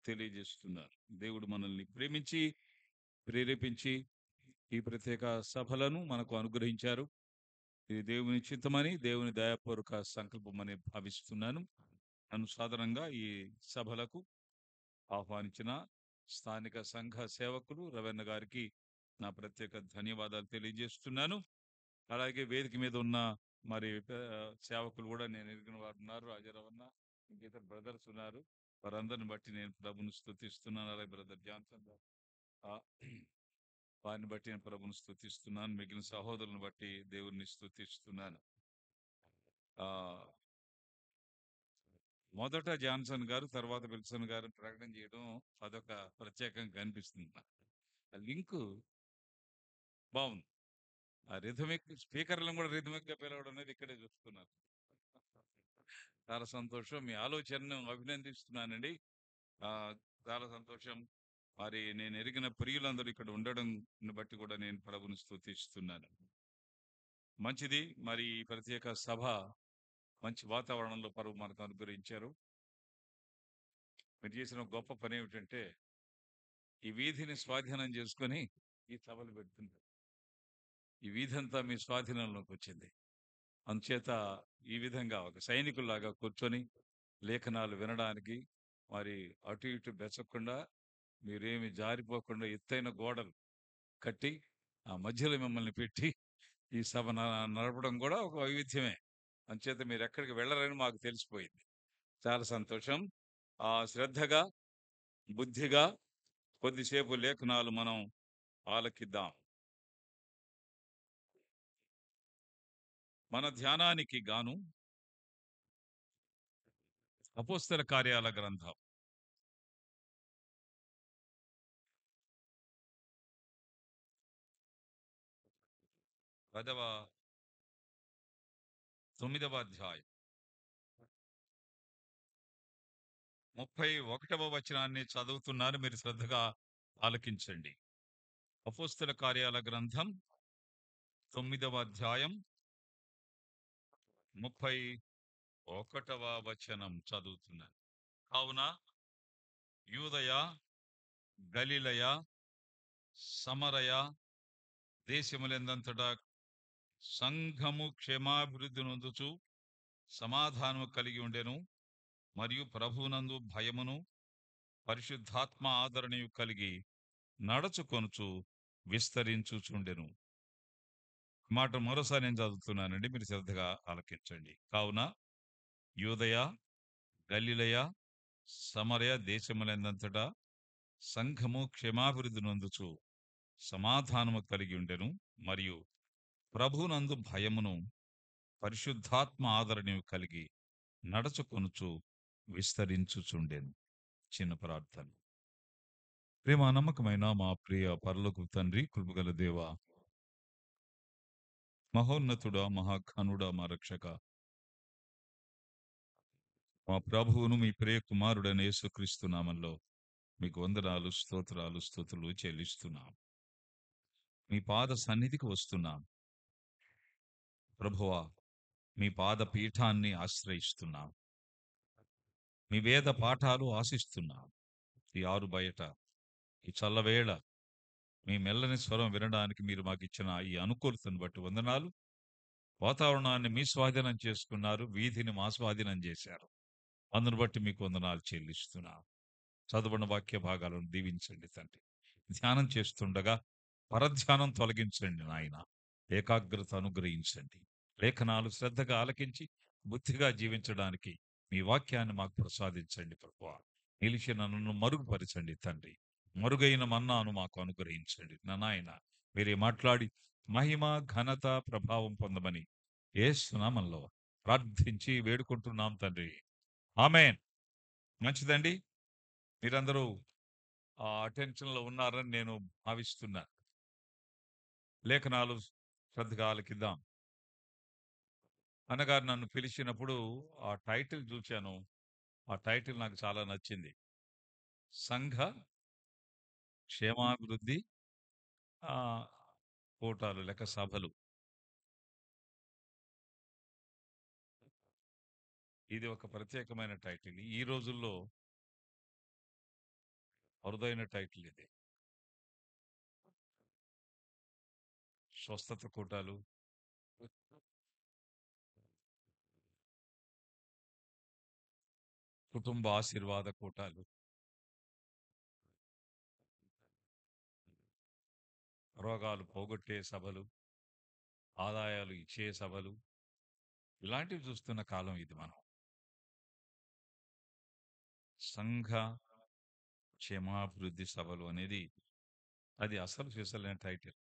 తెలియజేస్తున్నారు. దేవుడు మనల్ని ప్రేమించి, ప్రేరేపించి ఈ ప్రత్యేక సభలను మనకు అనుగ్రహించారు. ఇది దేవుని చిత్తమని, దేవుని దయాపూర్వక సంకల్పమని భావిస్తున్నాను. నన్ను సాధారణంగా ఈ సభలకు ఆహ్వానించిన స్థానిక సంఘ సేవకులు రవణ గారికి నా ప్రత్యేక ధన్యవాదాలు తెలియజేస్తున్నాను. అలాగే వేదిక మీద ఉన్న మరి సేవకులు కూడా నేను ఎరిగిన వారు ఉన్నారు. రాజారవణ, ఇంకితర బ్రదర్స్ ఉన్నారు. వారందరిని బట్టి నేను ప్రభుని స్తుతిస్తున్నాను. అలాగే బ్రదర్ జాన్సన్ గారు, ఆ, వారిని బట్టి నేను ప్రభుని స్తుతిస్తున్నాను. మిగిలిన సహోదరులను బట్టి దేవుని స్తుతిస్తున్నాను. ఆ మొదట జాన్సన్ గారు, తర్వాత విల్సన్ గారు ప్రకటన చేయడం అదొక ప్రత్యేకంగా కనిపిస్తుంది. ఆ లింకు బాగుంది. ఆ రిథమిక్ స్పీకర్లను కూడా రిథమిక్ గా పిలవడం అనేది ఇక్కడే చూస్తున్నారు. చాలా సంతోషం. మీ ఆలోచనను అభినందిస్తున్నానండి. ఆ చాలా సంతోషం. మరి నేను ఎరిగిన ప్రియులందరూ ఇక్కడ ఉండడం బట్టి కూడా నేను ప్రభుని స్తుతిస్తున్నాను. మంచిది. మరి ఈ ప్రత్యేక సభ మంచి వాతావరణంలో పరువు మనకు అనుగ్రహించారు. మీరు చేసిన గొప్ప పని ఏమిటంటే ఈ వీధిని స్వాధీనం చేసుకొని ఈ సభలు పెడుతున్నారు. ఈ వీధి అంతా మీ స్వాధీనంలోకి వచ్చింది. అందుచేత ఈ విధంగా ఒక సైనికుల్లాగా కూర్చొని లేఖనాలు వినడానికి, మరి అటు ఇటు బెచ్చకుండా, మీరేమి జారిపోకుండా ఎత్తైన గోడలు కట్టి ఆ మధ్యలో మిమ్మల్ని పెట్టి ఈ సభ నడపడం కూడా ఒక వైవిధ్యమే. అందుచేత మీరు ఎక్కడికి వెళ్ళరని మాకు తెలిసిపోయింది. చాలా సంతోషం. ఆ శ్రద్ధగా, బుద్ధిగా కొద్దిసేపు లేఖనాలు మనం ఆలకిద్దాం. మన ధ్యానానికి గాను అపోస్తల కార్యాల గ్రంథం 9వ అధ్యాయం 31వ వచనాన్ని చదువుతున్నారు. మీరు శ్రద్ధగా ఆలకించండి. అపోస్తల కార్యాల గ్రంథం 9వ అధ్యాయం 31వ వచనం చదువుతున్నాను. కావున యూదయ, గలిలయ, సమరయ దేశములందంతటా సంఘము క్షేమాభివృద్ధి నొందుచు సమాధానము కలిగి ఉండెను. మరియు ప్రభువునందు భయమును పరిశుద్ధాత్మ ఆదరణయు కలిగి నడుచుకొనుచు విస్తరించుచుండెను. మాట మరోసారి నేను చదువుతున్నానండి, మీరు శ్రద్ధగా ఆలకించండి. కావున యూదయ, గలిలయ, సమరయ దేశములందంతటా సంఘము క్షేమాభివృద్ధి నొందుచు సమాధానము కలిగి ఉండెను. మరియు ప్రభునందు భయమును పరిశుద్ధాత్మ ఆదరణయు కలిగి నడుచుకొనుచు విస్తరించుచుండెను. చిన్న ప్రార్థన. ప్రేమ నమ్మకమైన మా ప్రియ పరలోకపు తండ్రి, కృపగల దేవ, మహోన్నతుడా, మహాఘనుడా, మా రక్షక, మా ప్రభువును మీ ప్రియ కుమారుడైన యేసుక్రీస్తు నామంలో మీకు వందనాలు, స్తోత్రాలు, స్తుతులు చెల్లిస్తున్నాం. మీ పాద సన్నిధికి వస్తున్నాం ప్రభువా. మీ పాద పీఠాన్ని ఆశ్రయిస్తున్నాం. మీ వేద పాఠాలు ఆశిస్తున్నాం. ఈ ఆరు బయట ఈ చల్లవేళ మీ మెల్లని స్వరం వినడానికి మీరు మాకు ఇచ్చిన ఈ అనుకూలతను బట్టి వందనాలు. వాతావరణాన్ని మీ స్వాధీనం చేసుకున్నారు, వీధిని మా స్వాధీనం చేశారు. అందును బట్టి మీకు వందనాలు చెల్లిస్తున్నాం. చదువున్న వాక్య భాగాలను దీవించండి తండ్రి. ధ్యానం చేస్తుండగా పరధ్యానం తొలగించండి నాయన. ఏకాగ్రత అనుగ్రహించండి. లేఖనాలు శ్రద్ధగా ఆలకించి బుద్ధిగా జీవించడానికి మీ వాక్యాన్ని మాకు ప్రసాదించండి ప్రభువా. నిలిచిన నన్ను మరుగుపరచండి తండ్రి. మరుగైన మన్నాను మాకు అనుగ్రహించండి నా నాయన. మీరే మాట్లాడి మహిమ, ఘనత, ప్రభావం పొందమని యేసు నామములో ప్రార్థించి వేడుకుంటున్నాం తండ్రి. ఆమేన్. మంచిదండి. మీరందరూ ఆ అటెన్షన్ లో ఉన్నారని నేను భావిస్తున్నాను. లేఖనాలు శ్రద్ధగా ఆలకిద్దాం. అన్నగారు నన్ను పిలిచినప్పుడు ఆ టైటిల్ చూశాను. ఆ టైటిల్ నాకు చాలా నచ్చింది. సంఘ క్షేమాభివృద్ధి ఆ కూటాలు లేక సభలు. ఇది ఒక ప్రత్యేకమైన టైటిల్. ఈ రోజుల్లో అరుదైన టైటిల్ ఇది. స్వస్థత కూటాలు, కుటుంబ ఆశీర్వాద కూటాలు, రోగాలు పోగొట్టే సభలు, ఆదాయాలు ఇచ్చే సభలు, ఇలాంటివి చూస్తున్న కాలం ఇది మనం. సంఘ క్షేమాభివృద్ధి సభలు అనేది అది అసలు చేసలేని టైటిల్.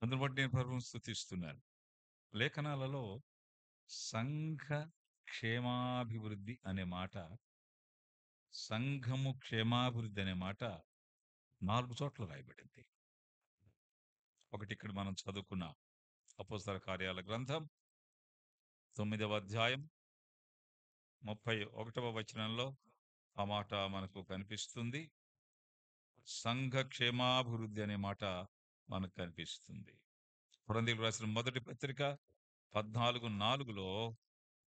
అందును బట్టి నేను ప్రభువును స్తుతిస్తున్నాను. లేఖనాలలో సంఘ క్షేమాభివృద్ధి అనే మాట, సంఘము క్షేమాభివృద్ధి అనే మాట 4 చోట్ల రాయబడింది. ఒకటి ఇక్కడ మనం చదువుకున్న అపోస్తల కార్యాల గ్రంథం 9వ అధ్యాయం 31వ వచనంలో ఆ మాట మనకు కనిపిస్తుంది. సంఘ క్షేమాభివృద్ధి అనే మాట మనకు కనిపిస్తుంది. కొరింథీయులకు రాసిన మొదటి పత్రిక 14:4లో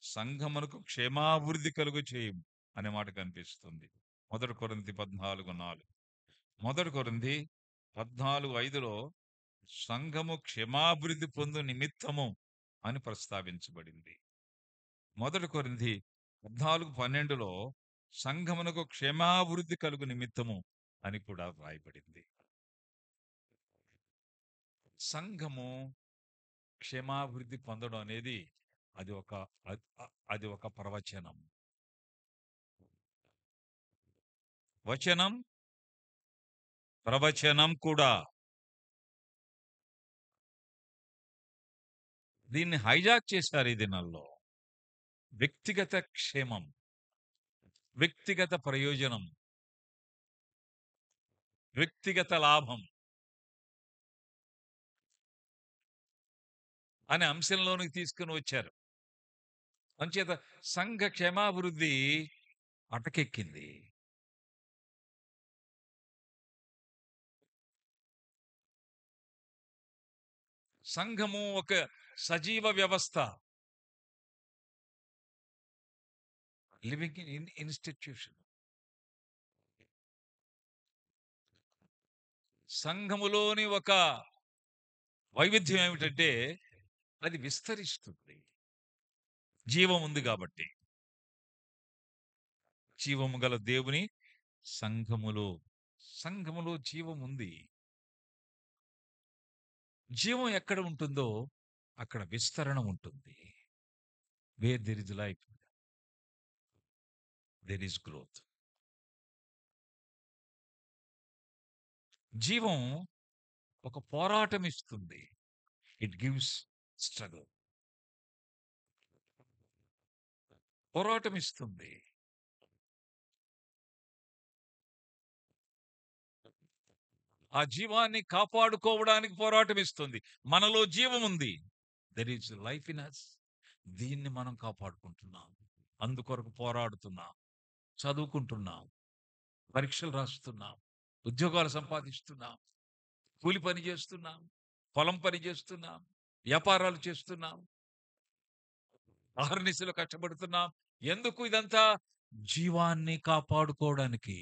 సంఘమునకు క్షేమాభివృద్ధి కలుగు చేయము అనే మాట కనిపిస్తుంది. 1 కొరింథీ 14:4, 1 కొరింథీ 14:5లో సంఘము క్షేమాభివృద్ధి పొందు నిమిత్తము అని ప్రస్తావించబడింది. 1 కొరింథీ 14:12లో సంఘమునకు క్షేమాభివృద్ధి కలుగు నిమిత్తము అని కూడా వ్రాయబడింది. సంఘము క్షేమాభివృద్ధి పొందడం అనేది అది ఒక ప్రవచనం. వచనం, ప్రవచనం కూడా. దీన్ని హైజాక్ చేశారు ఈ దినాల్లో. వ్యక్తిగత క్షేమం, వ్యక్తిగత ప్రయోజనం, వ్యక్తిగత లాభం అనే అంశంలోనికి తీసుకుని వచ్చారు. అంచేత సంఘ క్షేమాభివృద్ధి అటకెక్కింది. సంఘము ఒక సజీవ వ్యవస్థ, లివింగ్ ఇన్స్టిట్యూషన్. సంఘములోని ఒక వైవిధ్యం ఏమిటంటే అది విస్తరిస్తుంది. జీవం ఉంది కాబట్టి. జీవము గల దేవుని సంఘములో జీవం ఉంది. జీవం ఎక్కడ ఉంటుందో అక్కడ విస్తరణ ఉంటుంది. Where there is life there is growth. జీవం ఒక పోరాటం ఇస్తుంది. It gives struggle. పోరాటం ఇస్తుంది. ఆ జీవాన్ని కాపాడుకోవడానికి పోరాటం ఇస్తుంది. మనలో జీవం ఉంది. There is life in us. దీన్ని మనం కాపాడుకుంటున్నాం. అందుకొరకు పోరాడుతున్నాం, చదువుకుంటున్నాం, పరీక్షలు రాస్తున్నాం, ఉద్యోగాలు సంపాదిస్తున్నాం, కూలి పని చేస్తున్నాం, పొలం పని చేస్తున్నాం, వ్యాపారాలు చేస్తున్నాం, అహర్నిశలు కష్టపడుతున్నాం. ఎందుకు ఇదంతా? జీవాన్ని కాపాడుకోవడానికి.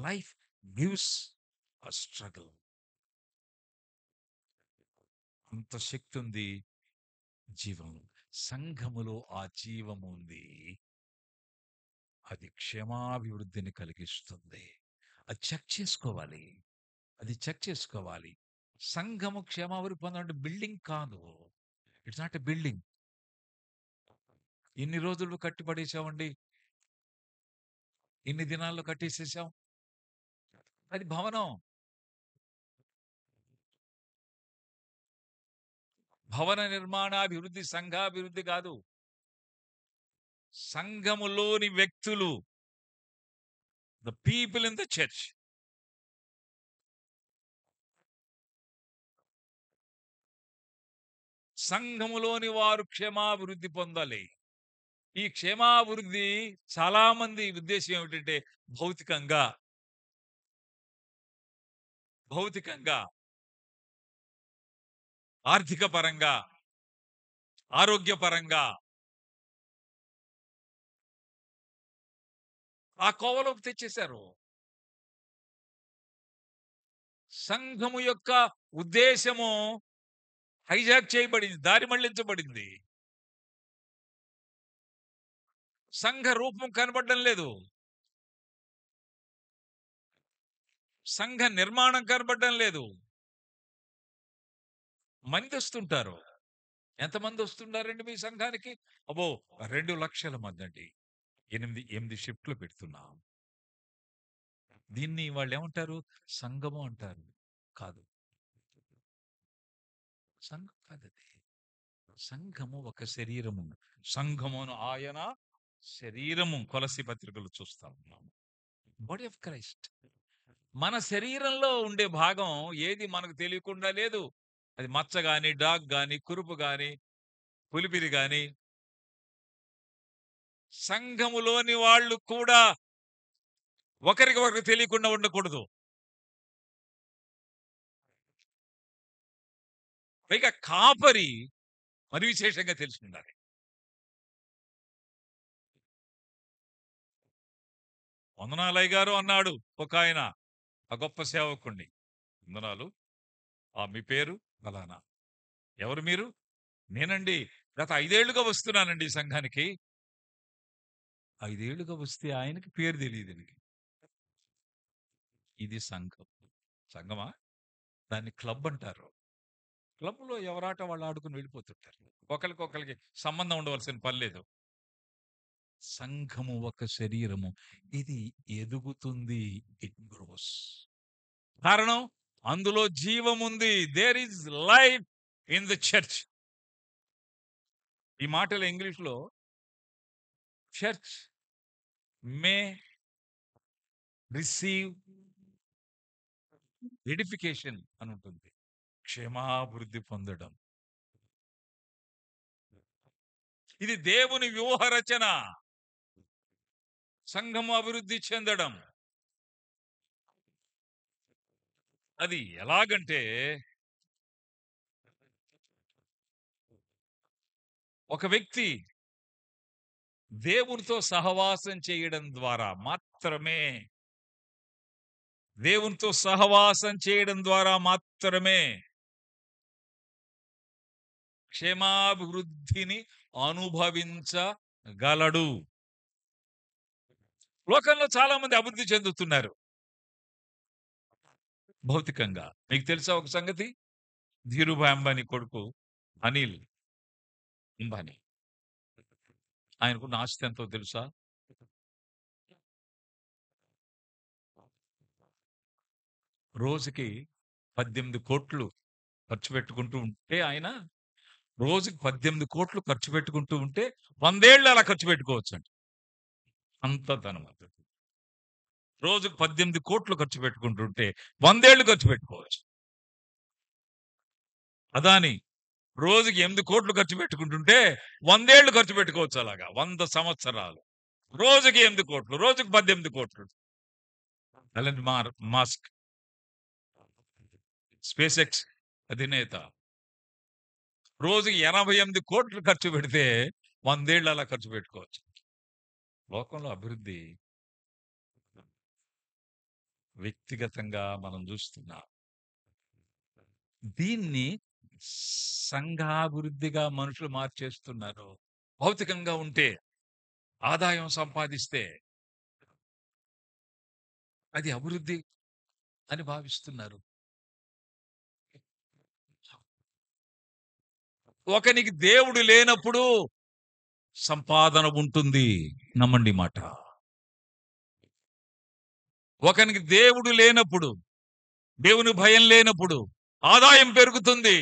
Life gives a struggle. అంత శక్తి ఉంది జీవం. సంఘములో ఆ జీవం ఉంది. అది క్షేమాభివృద్ధిని కలిగిస్తుంది. అది చెక్ చేసుకోవాలి. సంఘము క్షేమాభివృద్ధి పొందాలంటే బిల్డింగ్ కాదు. It's not a building. ఇన్ని రోజులు కట్టిపడేసామండి, ఇన్ని దినాల్లో కట్టేసేసాం. అది భవనం. భవన నిర్మాణాభివృద్ధి సంఘాభివృద్ధి కాదు. సంఘములోని వ్యక్తులు, the people in the church, సంఘములోని వారు క్షేమాభివృద్ధి పొందాలి. ఈ క్షేమాభివృద్ధి చాలా మంది ఉద్దేశం ఏమిటంటే భౌతికంగా, ఆర్థిక పరంగా, ఆరోగ్యపరంగా ఆ కోవలోకి తెచ్చేశారు. సంఘము యొక్క ఉద్దేశము హైజాక్ చేయబడింది, దారి మళ్లించబడింది. సంఘ రూపం కనబడడం లేదు, సంఘ నిర్మాణం కనబడడం లేదు. మంది వస్తుంటారు. ఎంతమంది వస్తున్నారండి మీ సంఘానికి? అబ్బో 2,00,000 మంది అండి. 8 షిఫ్ట్లు పెడుతున్నాం. దీన్ని వాళ్ళు ఏమంటారు? సంఘము అంటారు. కాదు, సంఘం కాదది. సంఘము ఒక శరీరము. సంఘమును ఆయన శరీరము. కొలస్సీ పత్రికలో చూస్తా ఉన్నాము. Body of Christ. మన శరీరంలో ఉండే భాగం ఏది మనకు తెలియకుండా లేదు. అది మచ్చ గాని, డాగ్ గాని, కురుపు గాని, పులిపిరి గాని. సంఘములోని వాళ్ళు కూడా ఒకరికి ఒకరికి తెలియకుండా ఉండకూడదు. పైగా కాపరి మరి విశేషంగా తెలిసి ఉండాలి. వందనాలయ్య గారు అన్నాడు ఒక ఆయన, ఆ గొప్ప సేవకుణ్ణి. వందనాలు. మీ పేరు ఫలానా. ఎవరు మీరు? నేనండి, గత 5 ఏళ్లుగా వస్తున్నానండి ఈ సంఘానికి. 5 ఏళ్లుగా వస్తే ఆయనకి పేరు తెలియదు. ఇది సంఘం. సంఘమా? దాన్ని క్లబ్ అంటారు. క్లబ్‌లో ఎవరాట వాళ్ళు ఆడుకుని వెళ్ళిపోతుంటారు. ఒకళ్ళకొకళ్ళకి సంబంధం ఉండవలసిన పని లేదు. సంఘము ఒక శరీరము. ఇది ఎదుగుతుంది. It grows. కారణం, అందులో జీవముంది. There is life in the church. ఈ మాటలు ఇంగ్లీష్‌లో చర్చ్ మే రిసీవ్ ఎడిఫికేషన్ అని ఉంటుంది. క్షేమాభివృద్ధి పొందడం. ఇది దేవుని వ్యూహ రచన. సంఘము అభివృద్ధి చెందడం. అది ఎలాగంటే, ఒక వ్యక్తి దేవునితో సహవాసం చేయడం ద్వారా మాత్రమే, దేవునితో సహవాసం చేయడం ద్వారా మాత్రమే క్షేమాభివృద్ధిని అనుభవించగలడు. లోకంలో చాలా మంది అభివృద్ధి చెందుతున్నారు భౌతికంగా. మీకు తెలుసా ఒక సంగతి? ధీరుభాయ్ అంబానీ కొడుకు అనిల్ అంబానీ, ఆయనకున్న ఆస్తి ఎంతో తెలుసా? రోజుకి 18 కోట్లు ఖర్చు పెట్టుకుంటూ ఉంటే, ఆయన రోజుకి 18 కోట్లు ఖర్చు పెట్టుకుంటూ ఉంటే 100 ఏళ్ళు అలా ఖర్చు పెట్టుకోవచ్చండి. అంత ధనవంతుడు. రోజుకు 18 కోట్లు ఖర్చు పెట్టుకుంటుంటే 100 ఏళ్ళు ఖర్చు పెట్టుకోవచ్చు. అదాని రోజుకి 8 కోట్లు ఖర్చు పెట్టుకుంటుంటే 100 ఏళ్ళు ఖర్చు పెట్టుకోవచ్చు. అలాగా 100 సంవత్సరాలు. రోజుకి 8 కోట్లు, రోజుకి 18 కోట్లు. ఎలన్ మాస్క్, స్పేస్ ఎక్స్ అధినేత, రోజుకి 88 కోట్లు ఖర్చు పెడితే 100 ఏళ్ళు అలా ఖర్చు పెట్టుకోవచ్చు. లోకంలో అభివృద్ధి వ్యక్తిగతంగా మనం చూస్తున్నాం. దీన్ని సంఘాభివృద్ధిగా మనుషులు మార్చేస్తున్నారు. భౌతికంగా ఉంటే, ఆదాయం సంపాదిస్తే అది అభివృద్ధి అని భావిస్తున్నారు. ఒకనికి దేవుడు లేనప్పుడు సంపాదన ఉంటుంది. నమ్మండి మాట. ఒకనికి దేవుడు లేనప్పుడు, దేవుని భయం లేనప్పుడు ఆదాయం పెరుగుతుంది.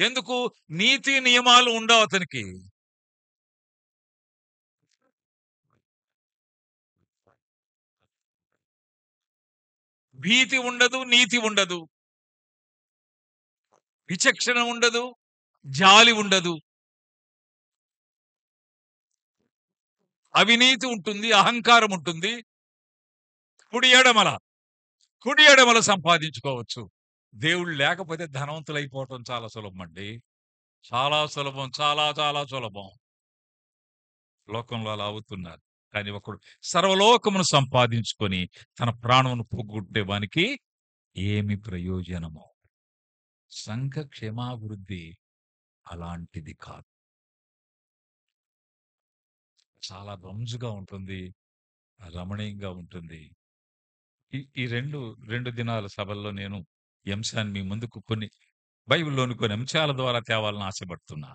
ఎందుకు? నీతి నియమాలు ఉండవు అతనికి. భీతి ఉండదు, నీతి ఉండదు, విచక్షణ ఉండదు, జాలి ఉండదు, అవినీతి ఉంటుంది, అహంకారం ఉంటుంది. కుడి ఎడమల సంపాదించుకోవచ్చు. దేవుడు లేకపోతే ధనవంతులైపోవటం చాలా సులభం అండి. చాలా సులభం. చాలా చాలా సులభం. లోకంలో అలా అవుతున్నారు. కానీ ఒకడు సర్వలోకమును సంపాదించుకొని తన ప్రాణమును పోగొట్టేవానికి ఏమి ప్రయోజనము? సంఘ క్షేమాభివృద్ధి అలాంటిది కాదు. చాలా రంజుగా ఉంటుంది. రమణీయంగా ఉంటుంది. ఈ 2 దినాల సభల్లో నేను ఈ అంశాన్ని మీ ముందుకు బైబిల్‌లోని కొన్ని అంశాల ద్వారా తేవాలని ఆశపడుతున్నా.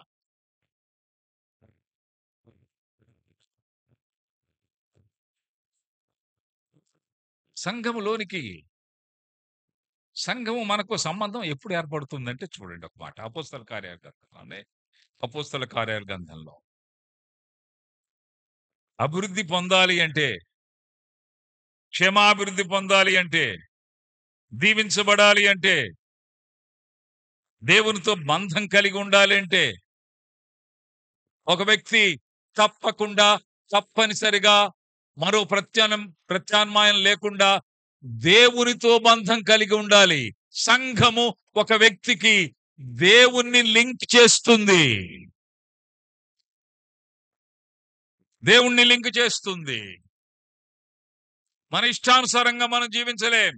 సంఘములోనికి సంఘము మనకు సంబంధం ఎప్పుడు ఏర్పడుతుందంటే చూడండి ఒక మాట. అపోస్తల కార్యాల గ్రంథంలో అభివృద్ధి పొందాలి అంటే, క్షేమాభివృద్ధి పొందాలి అంటే, దీవించబడాలి అంటే, దేవునితో బంధం కలిగి ఉండాలి అంటే, ఒక వ్యక్తి తప్పకుండా తప్పనిసరిగా మరో ప్రత్యామ్నాయం లేకుండా దేవునితో బంధం కలిగి ఉండాలి. సంఘము ఒక వ్యక్తికి దేవుణ్ణి లింక్ చేస్తుంది. దేవుణ్ణి లింక్ చేస్తుంది. మన ఇష్టానుసారంగా మనం జీవించలేం.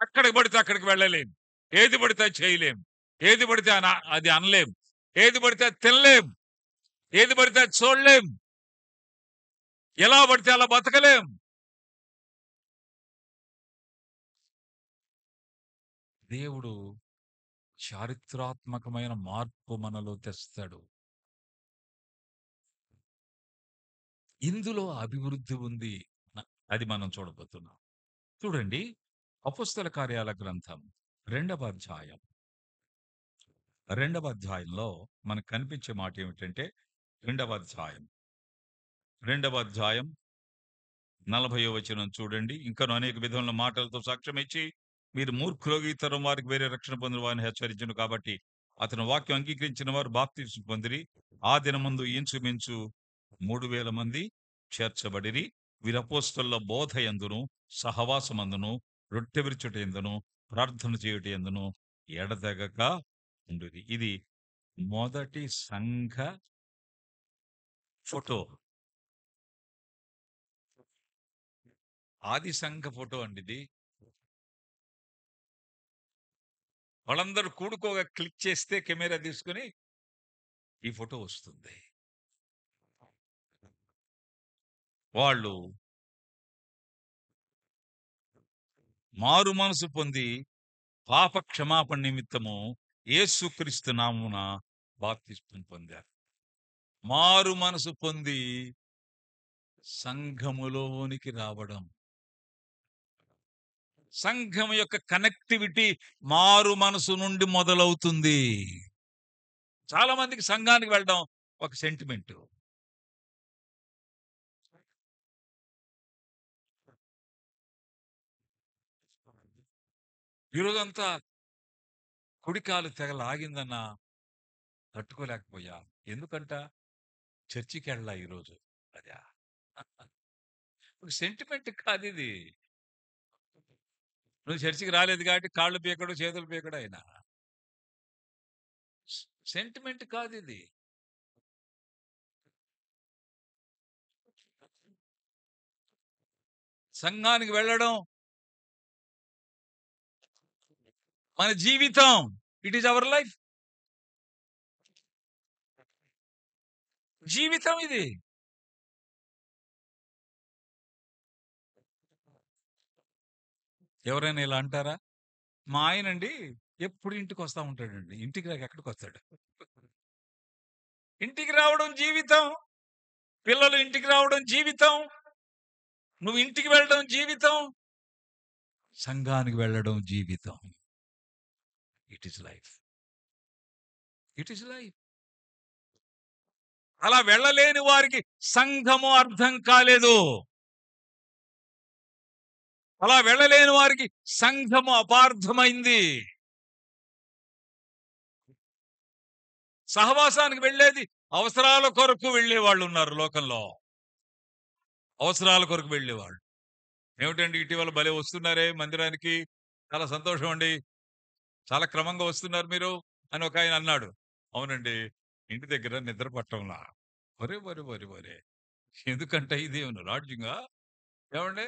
అక్కడికి పడితే అక్కడికి వెళ్ళలేం. ఏది పడితే అది చేయలేం. ఏది పడితే అది అనలేం. ఏది పడితే అది తినలేం. ఏది పడితే అది చూడలేం. ఎలా పడితే అలా బతకలేం. దేవుడు చారిత్రాత్మకమైన మార్పు మనలో తెస్తాడు. ఇందులో అభివృద్ధి ఉంది. అది మనం చూడబోతున్నాం. చూడండి, అపోస్తల కార్యాల గ్రంథం 2వ అధ్యాయం. 2వ అధ్యాయంలో మనకు కనిపించే మాట ఏమిటంటే 2వ అధ్యాయం 40వ వచనం చూడండి. ఇంకను అనేక విధముల మాటలతో సాక్ష్యం ఇచ్చి మీరు మూర్ఖులు ఈ తరం వారికి వేరే రక్షణ పొందిన వారిని హెచ్చరించును కాబట్టి అతని వాక్యం అంగీకరించిన వారు బాప్తిస్మం పొందిరి. ఆ దినమందు ఇంచుమించు 3000 మంది చేర్చబడిరి. వీరు అపోస్తలుల బోధ యందును సహవాసమందును రొట్టె విరుచుట యందును ప్రార్థన చేయుట యందును ఎడతెగక ఉండురి. ఇది మొదటి సంఘ ఫోటో. ఆది సంఘ ఫోటో అండి ఇది. వాళ్ళందరూ కూడుకోగా క్లిక్ చేస్తే కెమెరా తీసుకుని ఈ ఫోటో వస్తుంది. వాళ్ళు మారు మనసు పొంది పాప క్షమాపణ నిమిత్తము యేసుక్రీస్తు నామమున బాప్తిస్మం పొందారు. మారు మనసు పొంది సంఘములోనికి రావడం. సంఘం యొక్క కనెక్టివిటీ మారు మనసు నుండి మొదలవుతుంది. చాలా మందికి సంఘానికి వెళ్ళడం ఒక సెంటిమెంట్. ఈరోజంతా కుడికాలు తెగ లాగిందన్న తట్టుకోలేకపోయా. ఎందుకంట చర్చికి వెళ్ళా ఈరోజు. అదా ఒక సెంటిమెంట్ కాదు ఇది. నువ్వు చర్చికి రాలేదు కాబట్టి కాళ్ళు పీకడు చేతులు పీకడు అయినా సెంటిమెంట్ కాదు ఇది. సంఘానికి వెళ్ళడం మన జీవితం. It is our life. జీవితం ఇది. ఎవరైనా ఇలా అంటారా? మా ఆయనండి ఎప్పుడు ఇంటికి వస్తా ఉంటాడండి. ఇంటికి రాక ఎక్కడికి వస్తాడు? ఇంటికి రావడం జీవితం. పిల్లలు ఇంటికి రావడం జీవితం. నువ్వు ఇంటికి వెళ్ళడం జీవితం. సంఘానికి వెళ్ళడం జీవితం. It is life. It is life. అలా వెళ్ళలేని వారికి సంఘము అర్థం కాలేదు. అలా వెళ్ళలేని వారికి సంఘము అపార్థమైంది. సహవాసానికి వెళ్ళేది అవసరాల కొరకు వెళ్ళే వాళ్ళు ఉన్నారు లోకంలో. అవసరాల కొరకు వెళ్ళేవాళ్ళు. ఏమిటండి ఇటీవల భలే వస్తున్నారే మందిరానికి, చాలా సంతోషం అండి, చాలా క్రమంగా వస్తున్నారు మీరు అని ఒక ఆయన అన్నాడు. అవునండి. ఇంటి దగ్గర నిద్ర పట్టంలా. ఒరే ఒరే ఒరే ఒరే! ఎందుకంటే ఇదేమన్నా లాడ్జింగా? ఏవండీ?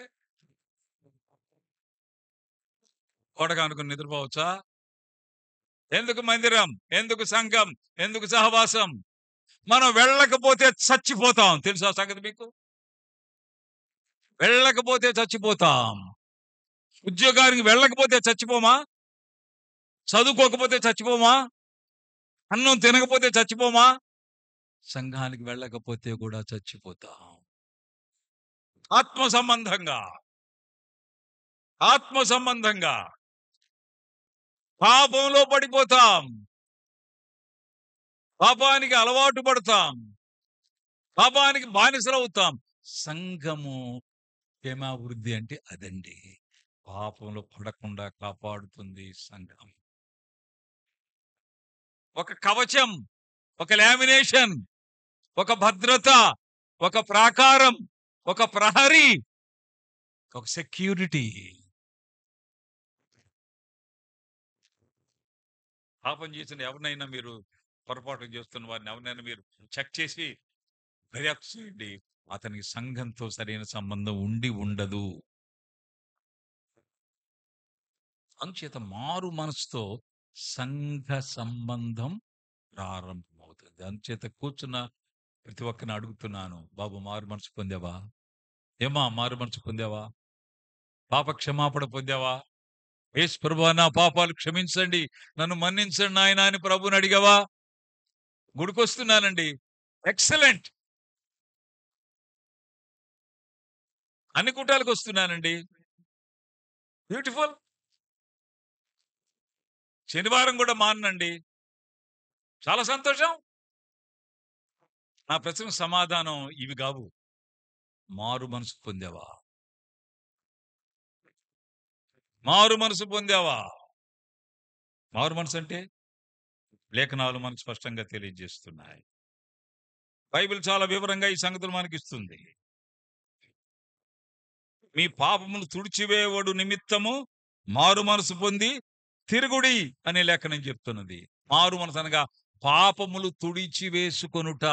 గోడకు ఆనుకుని నిద్రపోవచ్చా? ఎందుకు మందిరం? ఎందుకు సంఘం? ఎందుకు సహవాసం? మనం వెళ్ళకపోతే చచ్చిపోతాం. తెలుసా సంగతి మీకు? వెళ్ళకపోతే చచ్చిపోతాం. ఉద్యోగానికి వెళ్ళకపోతే చచ్చిపోమా? చదువుకోకపోతే చచ్చిపోమా? అన్నం తినకపోతే చచ్చిపోమా? సంఘానికి వెళ్ళకపోతే కూడా చచ్చిపోతాం. ఆత్మ సంబంధంగా, ఆత్మ సంబంధంగా పాపంలో పడిపోతాం. పాపానికి అలవాటు పడతాం. పాపానికి బానిసలవుతాం. సంఘము క్షేమాభివృద్ధి అంటే అదండి. పాపంలో పడకుండా కాపాడుతుంది సంఘం. ఒక కవచం, ఒక లామినేషన్, ఒక భద్రత, ఒక ప్రాకారం, ఒక ప్రహరీ, ఒక సెక్యూరిటీ. పాపం చేసిన ఎవరినైనా మీరు, పొరపాటు చేస్తున్న వారిని ఎవరినైనా మీరు చెక్ చేసి దర్యాప్తు చేయండి. అతనికి సంఘంతో సరైన సంబంధం ఉండి ఉండదు. అందుచేత మారు మనసుతో సంఘ సంబంధం ప్రారంభమవుతుంది. అందుచేత కూర్చున్న ప్రతి ఒక్కరిని అడుగుతున్నాను, బాబు మారు మనసు పొందావా? ఏమా మారు మనసు పొందావా? పాప క్షమాపణ పొందావా? యేసు ప్రభువా నా పాపాలు క్షమించండి, నన్ను మన్నించండి నాయనా అని ప్రభువుని అడిగావా? గుడికొస్తున్నానండి. ఎక్సలెంట్. అన్ని కూటాలకు వస్తున్నానండి. బ్యూటిఫుల్. శనివారం కూడా మానండి. చాలా సంతోషం. నా ప్రశ్నకు సమాధానం ఇవి కావు. మారు మనసు పొందావా? మారు మనసు పొందావా? మారు మనసు అంటే లేఖనాలు మనకు స్పష్టంగా తెలియజేస్తున్నాయి. బైబిల్ చాలా వివరంగా ఈ సంగతులు మనకిస్తుంది. మీ పాపములు తుడిచివేయవడు నిమిత్తము మారు మనసు పొంది తిరుగుడి అనే లేఖనం చెప్తున్నది. మారు మనసు అనగా పాపములు తుడిచివేసుకొనుట.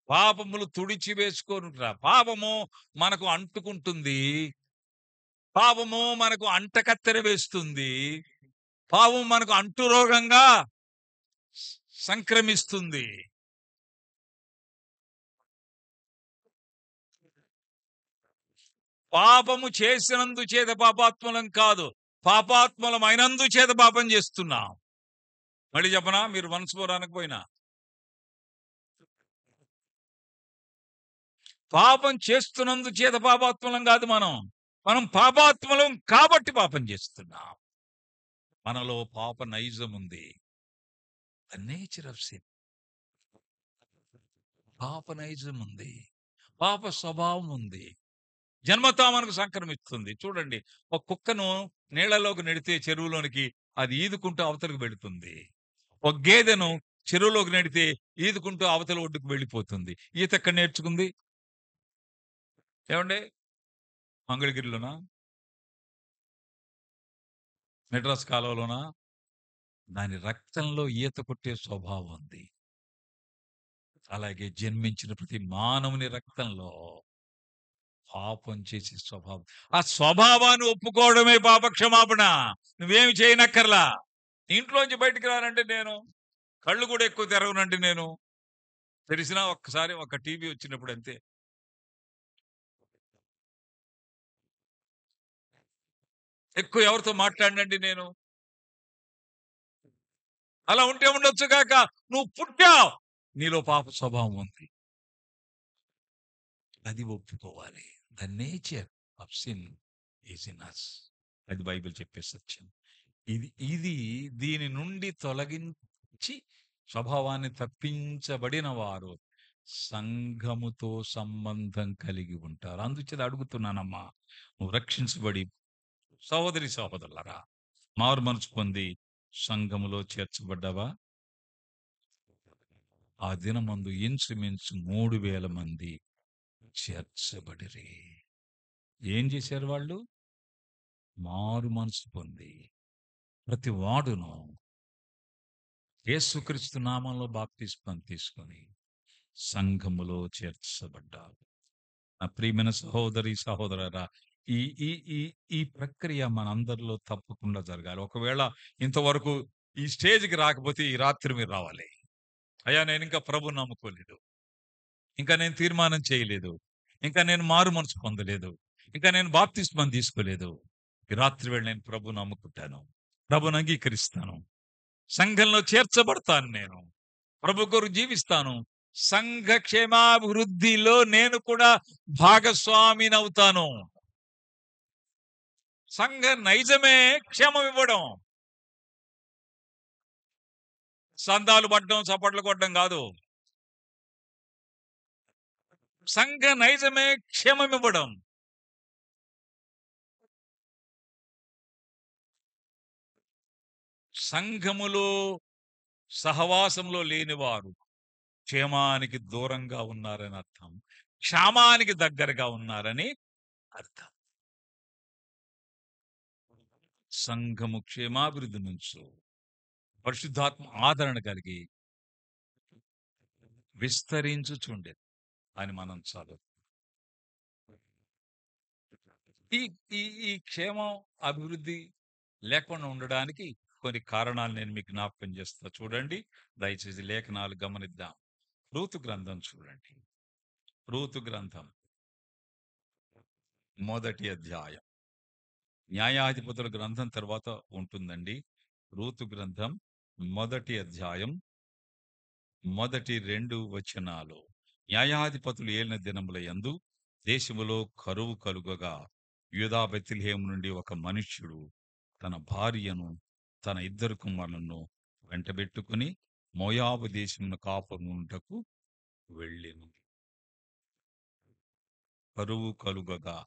పాపములు తుడిచివేసుకొనుట. పాపము మనకు అంటుకుంటుంది. పాపము మనకు అంటకత్తెర వేస్తుంది. పాపం మనకు అంటురోగంగా సంక్రమిస్తుంది. పాపము చేసినందు చేత పాపాత్ములం కాదు, పాపాత్ములమైనందు చేత పాపం చేస్తున్నాం. మళ్ళీ చెప్పనా, మీరు మనసు అనకపోయినా? పాపం చేస్తున్నందు చేత పాపాత్ములం కాదు మనం. మనం పాపాత్ములం కాబట్టి పాపం చేస్తున్నాం. మనలో పాప నైజం ఉంది. The nature of sin. పాప నైజం ఉంది. పాప స్వభావం ఉంది. జన్మతా మనకు సంక్రమిస్తుంది. చూడండి, ఒక కుక్కను నీళ్లలోకి నెడితే చెరువులోనికి అది ఈదుకుంటూ అవతలకు వెళుతుంది. ఒక గేదెను చెరువులోకి నెడితే ఈదుకుంటూ అవతల ఒడ్డుకు వెళ్ళిపోతుంది. ఈత ఎక్కడ నేర్చుకుంది? ఏమండి? మంగళగిరిలోనా? మెడ్రాస్ కాలువలోనా? దాని రక్తంలో ఈత కొట్టే స్వభావం ఉంది. అలాగే జన్మించిన ప్రతి మానవుని రక్తంలో పాపం చేసే స్వభావం. ఆ స్వభావాన్ని ఒప్పుకోవడమే పాప క్షమాపణ. నువ్వేమి చేయనక్కర్లా. ఇంట్లోంచి బయటికి రానంటే నేను, కళ్ళు కూడా ఎక్కువ తెరవనండి నేను. తెలిసినా ఒక్కసారి ఒక టీవీ వచ్చినప్పుడు అంతే. ఎక్కువ ఎవరితో మాట్లాడినండి నేను. అలా ఉంటే ఉండొచ్చు కాక, నువ్వు పుట్టావు, నీలో పాప స్వభావం ఉంది. అది ఒప్పుకోవాలి. The nature of sin is in us. అది బైబిల్ చెప్పే సత్యం. ఇది ఇది దీని నుండి తొలగించి స్వభావాన్ని తప్పించబడిన వారు సంఘముతో సంబంధం కలిగి ఉంటారు. అందుచేత అడుగుతున్నానమ్మా, నువ్వు రక్షించబడి సహోదరి సహోదరులారా మారు మనసు పొంది సంఘములో చేర్చబడ్డావా? ఆ దినమందు ఇంచుమించు 3000 మంది చేర్చబడిరి. ఏం చేశారు వాళ్ళు? మారు మనసు పొంది ప్రతి వాడును యేసుక్రీస్తు నామంలో బాప్తిస్మం తీసుకొని సంఘములో చేర్చబడ్డారు. నా ప్రియమైన సహోదరి సహోదరరా, ఈ ఈ ఈ ఈ ప్రక్రియ మనందరిలో తప్పకుండా జరగాలి. ఒకవేళ ఇంతవరకు ఈ స్టేజ్‌కి రాకపోతే ఈ రాత్రి మీరు రావాలి. అయ్యా, నేను ఇంకా ప్రభువుని నమ్ముకోలేదు. ఇంకా నేను తీర్మానం చేయలేదు. ఇంకా నేను మారు మనసు పొందలేదు. ఇంకా నేను బాప్తిస్మం తీసుకోలేదు. ఈ రాత్రి వేళ నేను ప్రభువుని నమ్ముకుంటాను. ప్రభువుని అంగీకరిస్తాను. సంఘంలో చేర్చబడతాను నేను. ప్రభు కొరకు జీవిస్తాను. సంఘ క్షేమాభివృద్ధిలో నేను కూడా భాగస్వామినవుతాను. సంఘ నైజమే క్షేమం ఇవ్వడం. సందాలు పడడం, చప్పట్లు కొట్టడం కాదు. సంఘ నైజమే క్షేమం ఇవ్వడం. సంఘములో సహవాసంలో లేనివారు క్షేమానికి దూరంగా ఉన్నారని అర్థం. క్షేమానికి దగ్గరగా ఉన్నారని అర్థం. సంఘము క్షేమాభివృద్ధి నుంచి పరిశుద్ధాత్మ ఆదరణ కలిగి విస్తరించుచుండేది అని మనం చదువు. ఈ ఈ ఈ క్షేమం అభివృద్ధి లేకుండా ఉండడానికి కొన్ని కారణాలు నేను మీకు జ్ఞాపకం చేస్తా. చూడండి, దయచేసి లేఖనాలు గమనిద్దాం. రూతు గ్రంథం చూడండి. రూతు గ్రంథం మొదటి అధ్యాయం. న్యాయాధిపతుల గ్రంథం తర్వాత ఉంటుందండి. రూతు గ్రంథం మొదటి అధ్యాయం మొదటి 2 వచనాలు. న్యాయాధిపతులు ఏలిన దినముల యందు దేశములో కరువు కలుగగా యూదా బెత్లెహేము నుండి ఒక మనుష్యుడు తన భార్యను తన 2 కుమారులను వెంటబెట్టుకుని మోయాబు దేశమున కాపురముంటకు వెళ్ళెను. కరువు కలుగగా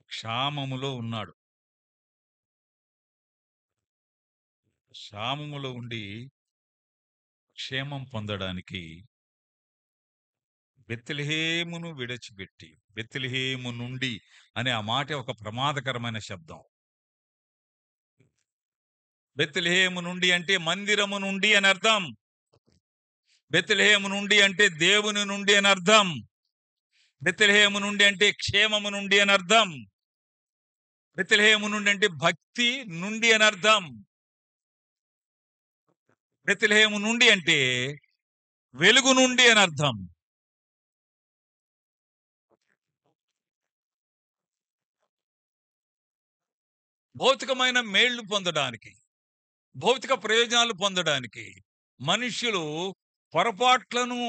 క్షామములో ఉన్నాడు. క్షామములో ఉండి క్షేమం పొందడానికి బెత్లెహేమును విడిచిపెట్టి, బెత్లెహేము నుండి అనే ఆ మాట ఒక ప్రమాదకరమైన శబ్దం. బెత్లెహేము నుండి అంటే మందిరము నుండి అని అర్థం. బెత్లెహేము నుండి అంటే దేవుని నుండి అని అర్థం. బెత్లెహేము నుండి అంటే క్షేమము నుండి అని అర్థం. బెత్లెహేము నుండి అంటే భక్తి నుండి అని అర్థం. బెత్లెహేము నుండి అంటే వెలుగు నుండి అని అర్థం. భౌతికమైన మేళ్లు పొందడానికి, భౌతిక ప్రయోజనాలు పొందడానికి మనుష్యులు పొరపాట్లను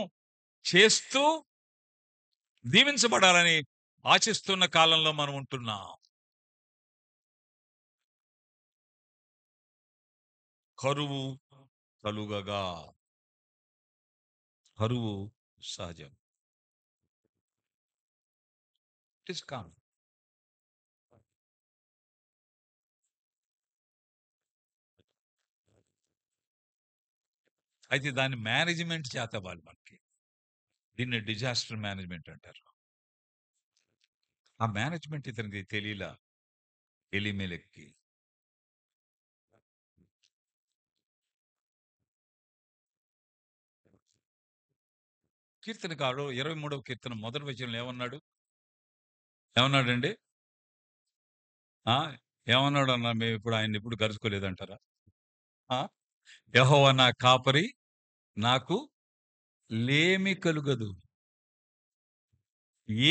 చేస్తూ దీవించబడాలని ఆశిస్తున్న కాలంలో మనం ఉంటున్నాం. కరువు కలుగగా, కరువు సహజం. It is common. అయితే దాని మేనేజ్మెంట్ చేతవ్వాలి మనకి. దీన్ని డిజాస్టర్ మేనేజ్మెంట్ అంటారు. ఆ మేనేజ్మెంట్ ఇతనికి తెలియలా. ఎలిమెలెక్కి కీర్తనకారుడు 23వ కీర్తన మొదటి వచనంలో ఏమన్నాడు? ఏమన్నాడండి? ఏమన్నాడు అన్న? మేము ఇప్పుడు ఆయన ఎప్పుడు గరుచుకోలేదంటారా? యెహోవా నా కాపరి, నాకు లేమి కలుగదు.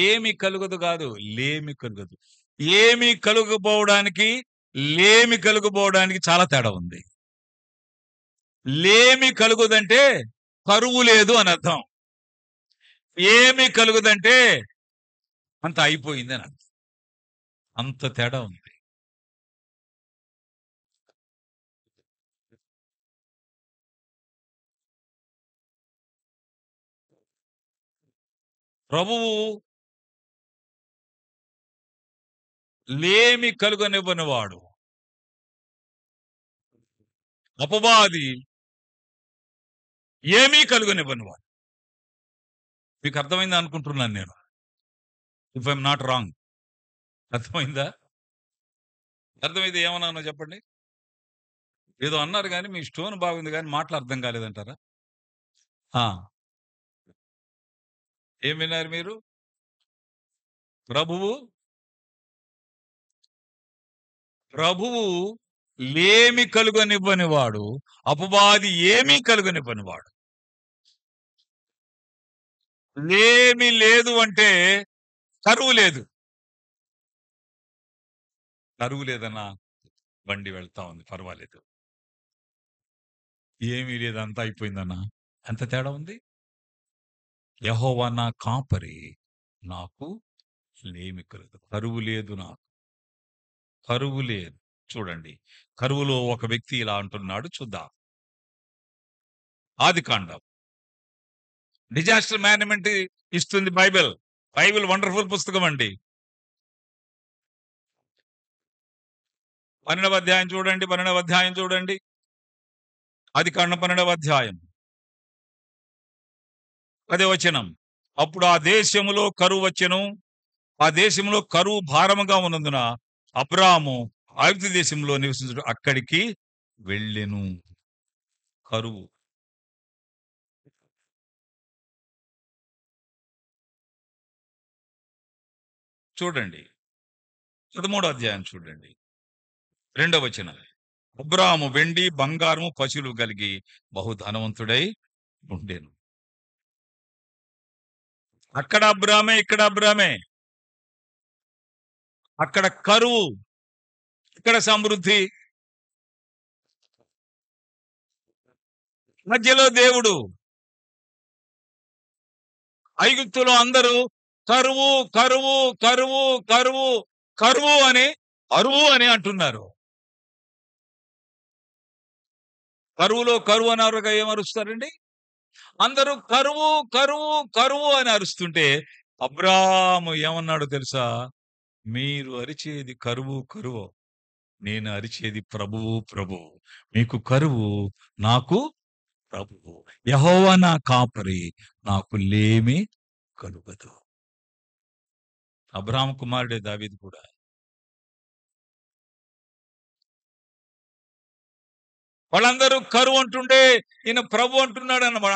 ఏమి కలుగదు కాదు, లేమి కలుగదు. ఏమి కలుగపోవడానికి, లేమి కలుగపోవడానికి చాలా తేడా ఉంది. లేమి కలుగుదంటే కరువు లేదు అని అర్థం. ఏమి కలుగుదంటే అంత అయిపోయింది అని అర్థం. అంత తేడా ఉంది. ప్రభువు లేమి కలుగనివ్వనివాడు. అపవాది ఏమీ కలుగనివ్వనివాడు. మీకు అర్థమైందా అనుకుంటున్నాను నేను. If I'm not wrong. అర్థమైందా? అర్థమైతే ఏమన్నానో చెప్పండి. ఏదో అన్నారు కానీ మీ స్టోన్ బాగుంది కానీ మాటలు అర్థం కాలేదంటారా? ఆ, ఏం విన్నారు మీరు? ప్రభువు ప్రభువు లేమి కలుగనివ్వని వాడు, అపవాది ఏమీ కలుగనివ్వని వాడు. లేమి లేదు అంటే కరువు లేదు. కరువు లేదన్నా బండి వెళ్తా ఉంది, పర్వాలేదు. ఏమీ లేదు, అంతా అయిపోయిందన్నా, ఎంత తేడా ఉంది. యెహోవా నా కాపరి, నాకు లేమి కలుగు. కరువు లేదు, నాకు కరువు లేదు. చూడండి, కరువులో ఒక వ్యక్తి ఇలా అంటున్నాడు, చూద్దాం. ఆదికాండం. డిజాస్టర్ మేనేజ్మెంట్ ఇస్తుంది బైబిల్. బైబిల్ వండర్ఫుల్ పుస్తకం అండి. 12వ అధ్యాయం చూడండి, 12వ అధ్యాయం చూడండి. ఆదికాండం 12వ అధ్యాయం 10వ వచనం. అప్పుడు ఆ దేశములో కరువు వచ్చెను. ఆ దేశంలో కరువు భారముగా ఉన్నందున అబ్రాము ఐగుప్తు దేశంలో నివసించుట అక్కడికి వెళ్ళెను. కరువు. చూడండి 13వ అధ్యాయం చూడండి, 2వ వచనం. అబ్రాము వెండి బంగారము పశువులు కలిగి బహుధనవంతుడై ఉండెను. అక్కడ అబ్రామే, ఇక్కడ అబ్రామే. అక్కడ కరువు, ఇక్కడ సమృద్ధి. మధ్యలో దేవుడు. ఐగుప్తులో అందరూ కరువు కరువు కరువు కరువు కరువు అని అరువు అని అంటున్నారు. కరువులో కరువు అనారుగా ఏమరుస్తారండి? అందరూ కరువు కరువు కరువు అని అరుస్తుంటే అబ్రాము ఏమన్నాడు తెలుసా? మీరు అరిచేది కరువు కరువు, నేను అరిచేది ప్రభువు ప్రభువు. మీకు కరువు, నాకు ప్రభువు. యెహోవా నా కాపరి, నాకు లేమి కలుగదు. అబ్రాహాము కుమారుడే దావీదు కూడా. వాళ్ళందరూ కరువు అంటుండే ఈయన ప్రభు అంటున్నాడు అన్నమాట.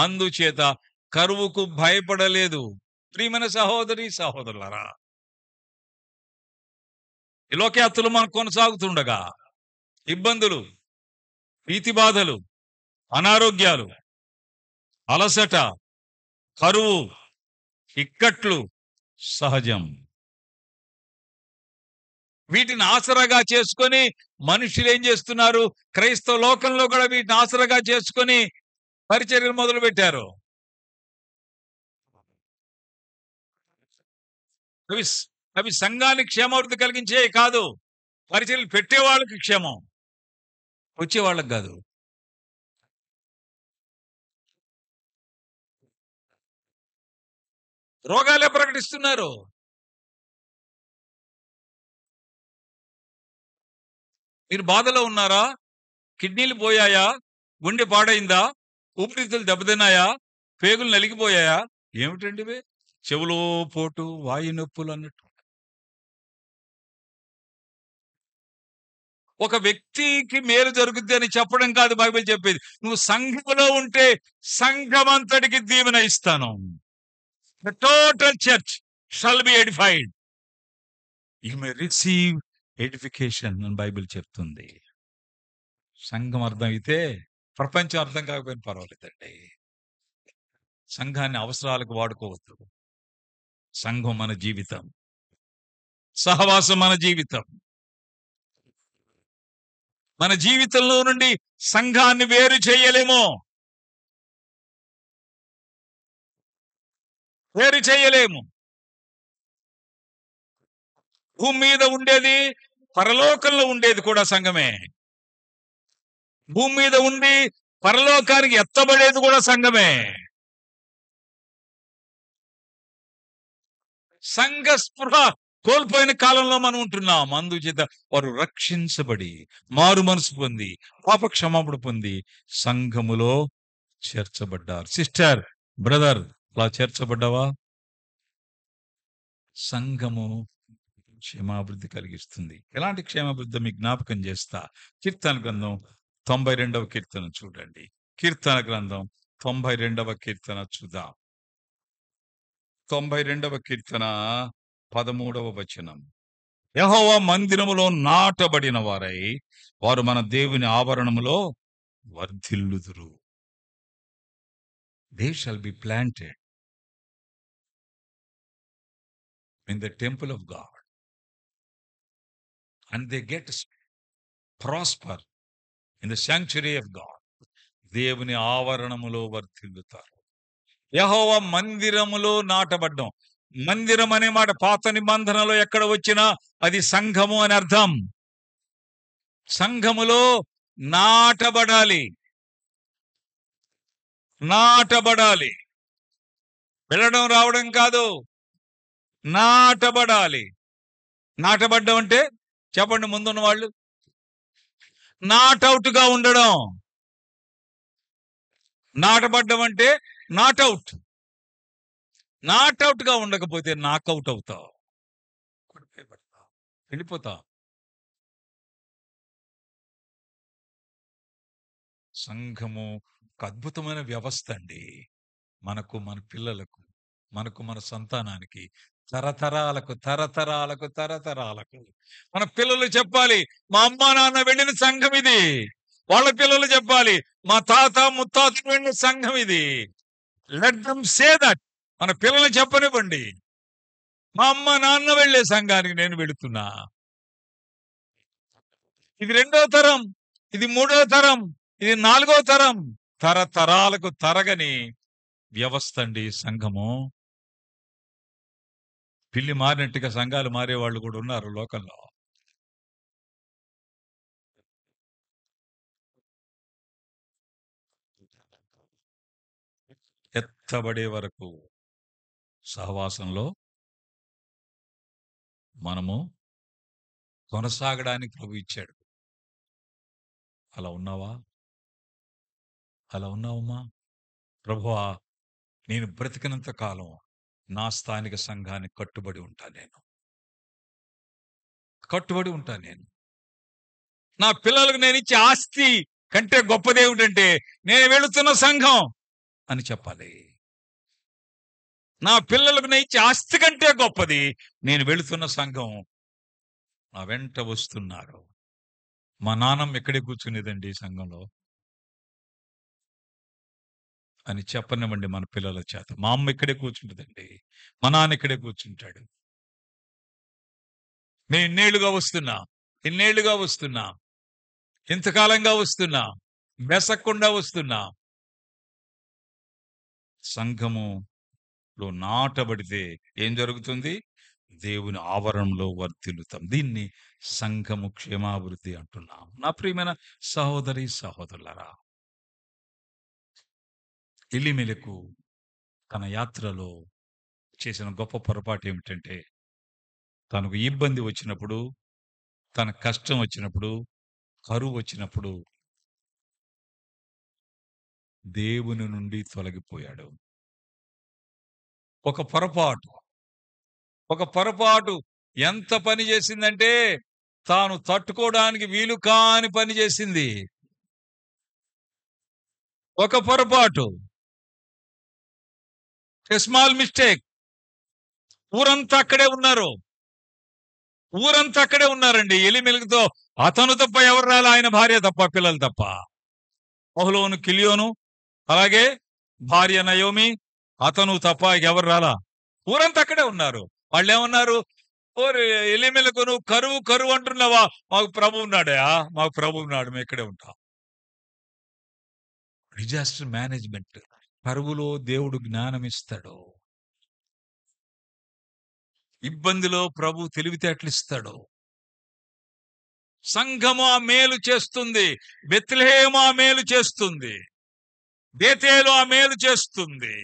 అందుచేత కరువుకు భయపడలేదు. ప్రియమైన సహోదరి సహోదరులారా, ఈ లోకయాత్రలు మనం కొనసాగుతుండగా ఇబ్బందులు, భీతి బాధలు, అనారోగ్యాలు, అలసట, కరువు, ఇక్కట్లు సహజం. వీటిని ఆసరాగా చేసుకొని మనుషులు ఏం చేస్తున్నారు? క్రైస్తవ లోకంలో కూడా వీటిని ఆసరాగా చేసుకొని పరిచర్యలు మొదలు పెట్టారు. అవి సంఘానికి క్షేమాభివృద్ధి కలిగించే కాదు, పరిచర్యలు పెట్టే వాళ్ళకి క్షేమం, వచ్చే వాళ్ళకి కాదు. రోగాలే ప్రకటిస్తున్నారు. మీరు బాధలో ఉన్నారా? కిడ్నీలు పోయాయా? గుండె పాడైందా? ఊపిరితిత్తులు దెబ్బతిన్నాయా? పేగులు నలిగిపోయాయా? ఏమిటండి ఇవి? చెవులో పోటు, వాయు నొప్పులు అన్నట్టు. ఒక వ్యక్తికి మేలు జరుగుద్ది అని చెప్పడం కాదు బైబిల్ చెప్పేది. నువ్వు సంఘములో ఉంటే సంఘమంతటికి దీవెన ఇస్తాను. The total church shall be edified. You may receive edification అని బైబిల్ చెప్తుంది. సంఘం అర్థమైతే ప్రపంచం అర్థం కాకపోయినా పర్వాలేదండి. సంఘాన్ని అవసరాలకు వాడుకోవద్దు. సంఘం మన జీవితం, సహవాసం మన జీవితం. మన జీవితంలో నుండి సంఘాన్ని వేరు చేయలేము, వేరు చేయలేము. భూమి మీద ఉండేది, పరలోకంలో ఉండేది కూడా సంఘమే. భూమి మీద ఉండి పరలోకానికి ఎత్తబడేది కూడా సంఘమే. సంఘ స్పృహ కోల్పోయిన కాలంలో మనం ఉంటున్నాం. అందుచేత వారు రక్షించబడి మారు మనసు పొంది పాప క్షమాపణ పొంది సంఘములో చేర్చబడ్డారు. సిస్టర్, బ్రదర్, అలా చేర్చబడ్డావా? సంఘము క్షేమాభివృద్ధి కలిగిస్తుంది. ఎలాంటి క్షేమాభివృద్ధి మీకు జ్ఞాపకం చేస్తా. కీర్తన గ్రంథం 92వ కీర్తన చూడండి. కీర్తన గ్రంథం 92వ కీర్తన చూద్దాం. 92వ కీర్తన 13వ వచనం. యెహోవా మందిరములో నాటబడిన వారై వారు మన దేవుని ఆవరణములో వర్ధిల్లుదురు. They shall be planted in the temple of God and they get prosper in the sanctuary of God. దేవుని ఆవరణములో వర్ధిల్లుతారు. యెహోవా మందిరములో నాటబడ్డం. మందిరం అనే మాట పాత నిబంధనలో ఎక్కడ వచ్చినా అది సంఘము అని అర్థం. సంఘములో నాటబడాలి. నాటబడాలి. వెళ్ళడం రావడం కాదు, నాటబడాలి. నాటబడ్డం అంటే చెప్పండి ముందున్న వాళ్ళు. నాట్అవుట్ గా ఉండడం. నాటబడ్డం అంటే నాట్అవుట్. నాట్అవుట్ గా ఉండకపోతే నాకౌట్ అవుతావు, వెళ్ళిపోతావు. సంఘము ఒక అద్భుతమైన వ్యవస్థ అండి. మనకు, మన పిల్లలకు, మనకు, మన సంతానానికి, తరతరాలకు తరతరాలకు తరతరాలకు మన పిల్లలు చెప్పాలి, మా అమ్మా నాన్న వెళ్ళిన సంఘం ఇది. వాళ్ళ పిల్లలు చెప్పాలి, మా తాత ముత్తాతలు వెళ్ళిన సంఘం ఇది. Let them say that. మన పిల్లలు చెప్పనివ్వండి, మా అమ్మ నాన్న వెళ్ళే సంఘానికి నేను వెళుతున్నా. ఇది 2వ తరం, ఇది 3వ తరం, ఇది 4వ తరం. తరతరాలకు తరగని వ్యవస్థ అండి సంఘము. పిల్లి మారినట్టుగా సంఘాలు మారే వాళ్ళు కూడా ఉన్నారు లోకంలో. ఎత్తబడే వరకు సహవాసంలో మనము కొనసాగడానికి ప్రభు ఇచ్చాడు. అలా ఉన్నావా? అలా ఉన్నావమ్మా? ప్రభువా, నేను బ్రతికినంత కాలం నా స్థానిక సంఘానికి కట్టుబడి ఉంటా. నేను కట్టుబడి ఉంటా. నా పిల్లలకు నేను ఇచ్చే ఆస్తి కంటే గొప్పదేమిటంటే నేను వెళుతున్న సంఘం అని చెప్పాలి. నా పిల్లలకు నేను ఇచ్చే ఆస్తి కంటే గొప్పది నేను వెళుతున్న సంఘం. నా వెంట వస్తున్నారు. మా నాన్నమ్మ ఎక్కడే కూర్చునేదండి సంఘంలో అని చెప్పనివ్వండి మన పిల్లల చేత. మా అమ్మ ఇక్కడే కూర్చుంటుందండి, మా నాన్న ఇక్కడే కూర్చుంటాడు. నేను ఇన్నేళ్లుగా వస్తున్నా, ఇంతకాలంగా వస్తున్నా, బెసక్కుండా వస్తున్నా. సంఘములో నాటబడితే ఏం జరుగుతుంది? దేవుని ఆవరణలో వర్ధిల్లుతాం. దీన్ని సంఘము క్షేమాభివృద్ధి అంటున్నాం. నా ప్రియమైన సహోదరి సహోదరులారా, ఎలీమెలెకు తన యాత్రలో చేసిన గొప్ప పొరపాటు ఏమిటంటే, తనకు ఇబ్బంది వచ్చినప్పుడు, తన కష్టం వచ్చినప్పుడు, కరువు వచ్చినప్పుడు దేవుని నుండి తొలగిపోయాడు. ఒక పొరపాటు ఎంత పని చేసిందంటే తాను తట్టుకోవడానికి వీలు కాని పని చేసింది. ఒక పొరపాటు, ఏ స్మాల్ మిస్టేక్. ఊరంతా అక్కడే ఉన్నారండి. ఎలీమెలెకుతో అతను తప్ప ఎవరు రాలా, ఆయన భార్య తప్ప, పిల్లలు తప్ప. మహలోను, కిలియోను, అలాగే భార్య నయోమి, అతను తప్ప ఎవరు రాలా. ఊరంతా అక్కడే ఉన్నారు. వాళ్ళు ఏమన్నారు? ఓరే ఎలీమెలెకు, నువ్వు కరువు అంటున్నావా? మాకు ప్రభు ఉన్నాడా? మాకు ప్రభు ఉన్నాడు, మేము ఇక్కడే ఉంటాం. Disaster management. కరువులో దేవుడు జ్ఞానం ఇస్తాడు. ఇబ్బందిలో ప్రభు తెలివితేటలు ఇస్తాడు. సంఘము ఆ మేలు చేస్తుంది. బెత్లెహేము ఆ మేలు చేస్తుంది. బేతేలు ఆ మేలు చేస్తుంది.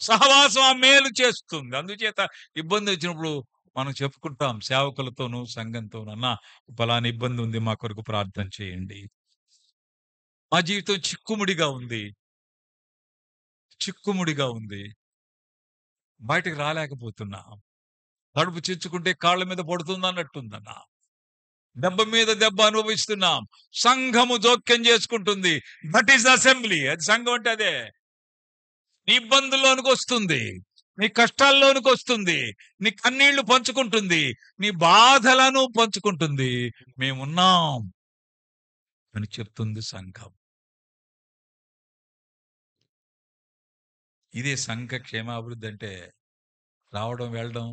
సహవాసం ఆ మేలు చేస్తుంది. అందుచేత ఇబ్బంది వచ్చినప్పుడు మనం చెప్పుకుంటాం సేవకులతోనూ సంఘంతోనూ, అన్నా ఫలానా ఇబ్బంది ఉంది, మా కొరకు ప్రార్థన చేయండి. మా జీవితం చిక్కుముడిగా ఉంది, బయటకు రాలేకపోతున్నా. కడుపు చిచ్చుకుంటే కాళ్ళ మీద పడుతుంది అన్నట్టుందన్న. దెబ్బ మీద దెబ్బ అనుభవిస్తున్నాం. సంఘము జోక్యం చేసుకుంటుంది. That is assembly. అది సంఘం అంటే అదే. నీ ఇబ్బందుల్లోనికి వస్తుంది, నీ కష్టాల్లోనికి వస్తుంది, నీ కన్నీళ్లు పంచుకుంటుంది, నీ బాధలను పంచుకుంటుంది. మేమున్నాం అని చెప్తుంది సంఘం. ఇదే సంఘ క్షేమాభివృద్ధి అంటే. రావడం వెళ్ళడం,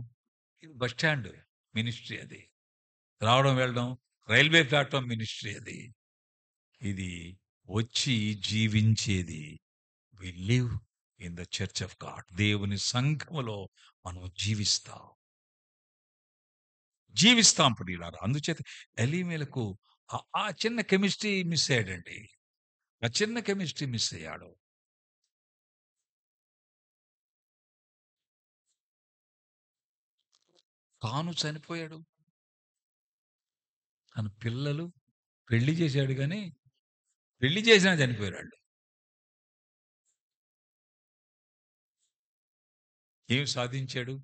ఇది బస్ స్టాండ్ మినిస్ట్రీ. అది రావడం వెళ్ళడం, రైల్వే ప్లాట్ఫామ్ మినిస్ట్రీ. అది ఇది వచ్చి జీవించేది. We live in the church of God. దేవుని సంఘములో మనం జీవిస్తాం ప్రియులారా. అందుచేత ఎలీమేలకు ఆ చిన్న కెమిస్ట్రీ మిస్ అయ్యాడండి. ఆ చిన్న కెమిస్ట్రీ మిస్ అయ్యాడు. తాను చనిపోయాడు, తన పిల్లలు పెళ్లి చేశాడు, కానీ పెళ్లి చేసినా చనిపోయాడు. ఏం సాధించాడు?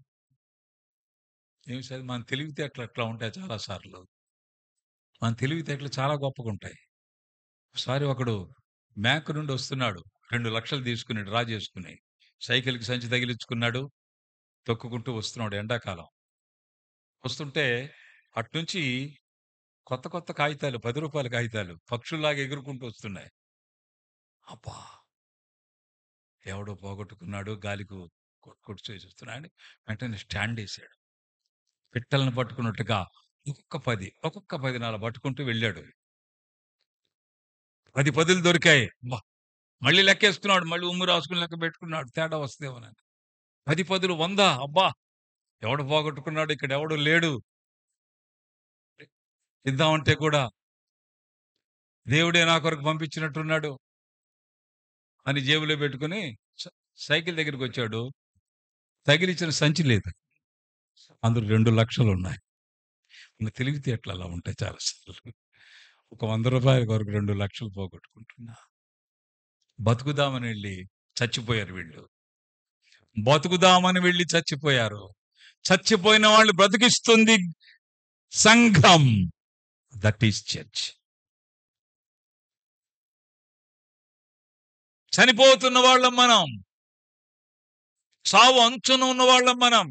మన తెలివితేటలు అట్లా ఉంటాయి చాలాసార్లు. మన తెలివితేటలు చాలా గొప్పగా ఉంటాయి. ఒకసారి ఒకడు బ్యాంకు నుండి వస్తున్నాడు, 2,00,000 తీసుకుని డ్రా చేసుకుని, సైకిల్కి సంచి తగిలించుకున్నాడు, తొక్కుకుంటూ వస్తున్నాడు. ఎండాకాలం వస్తుంటే అట్నుంచి కొత్త కొత్త కాగితాలు, 10 రూపాయల కాగితాలు పక్షుల్లాగా ఎగురుకుంటూ వస్తున్నాయి. అబ్బా, ఎవడో పోగొట్టుకున్నాడు, గాలికి కొట్టుకొట్టు చేస్తున్నాడు. వెంటనే స్టాండ్ వేసాడు. పిట్టలను పట్టుకున్నట్టుగా ఒక్కొక్క 10 నాలుగు పట్టుకుంటూ వెళ్ళాడు. 10 పదులు దొరికాయి. మళ్ళీ లెక్కేస్తున్నాడు, మళ్ళీ ఉమ్ము రాసుకుని లెక్క పెట్టుకున్నాడు, తేడా వస్తేమోనని. 10 పదులు 100. అబ్బా, ఎవడు పోగొట్టుకున్నాడు, ఇక్కడ ఎవడు లేడు ఇద్దామంటే కూడా దేవుడే నా కొరకు పంపించినట్టున్నాడు అని జేబులో పెట్టుకుని సైకిల్ దగ్గరికి వచ్చాడు. తగిలించిన సంచి లేదు, అందులో 2,00,000 ఉన్నాయి. తెలివితేటలు అలా ఉంటాయి చాలాసార్లు. ఒక 100 రూపాయల కొరకు 2,00,000 పోగొట్టుకుంటున్నా. బతుకుదామని వెళ్ళి చచ్చిపోయారు వీళ్ళు. బతుకుదామని వెళ్ళి చచ్చిపోయారు. చచ్చిపోయిన వాళ్ళు బ్రతికిస్తుంది సంఘం. That is church. చనిపోతున్న వాళ్ళం మనం, సావు అంచున ఉన్న వాళ్ళం మనం,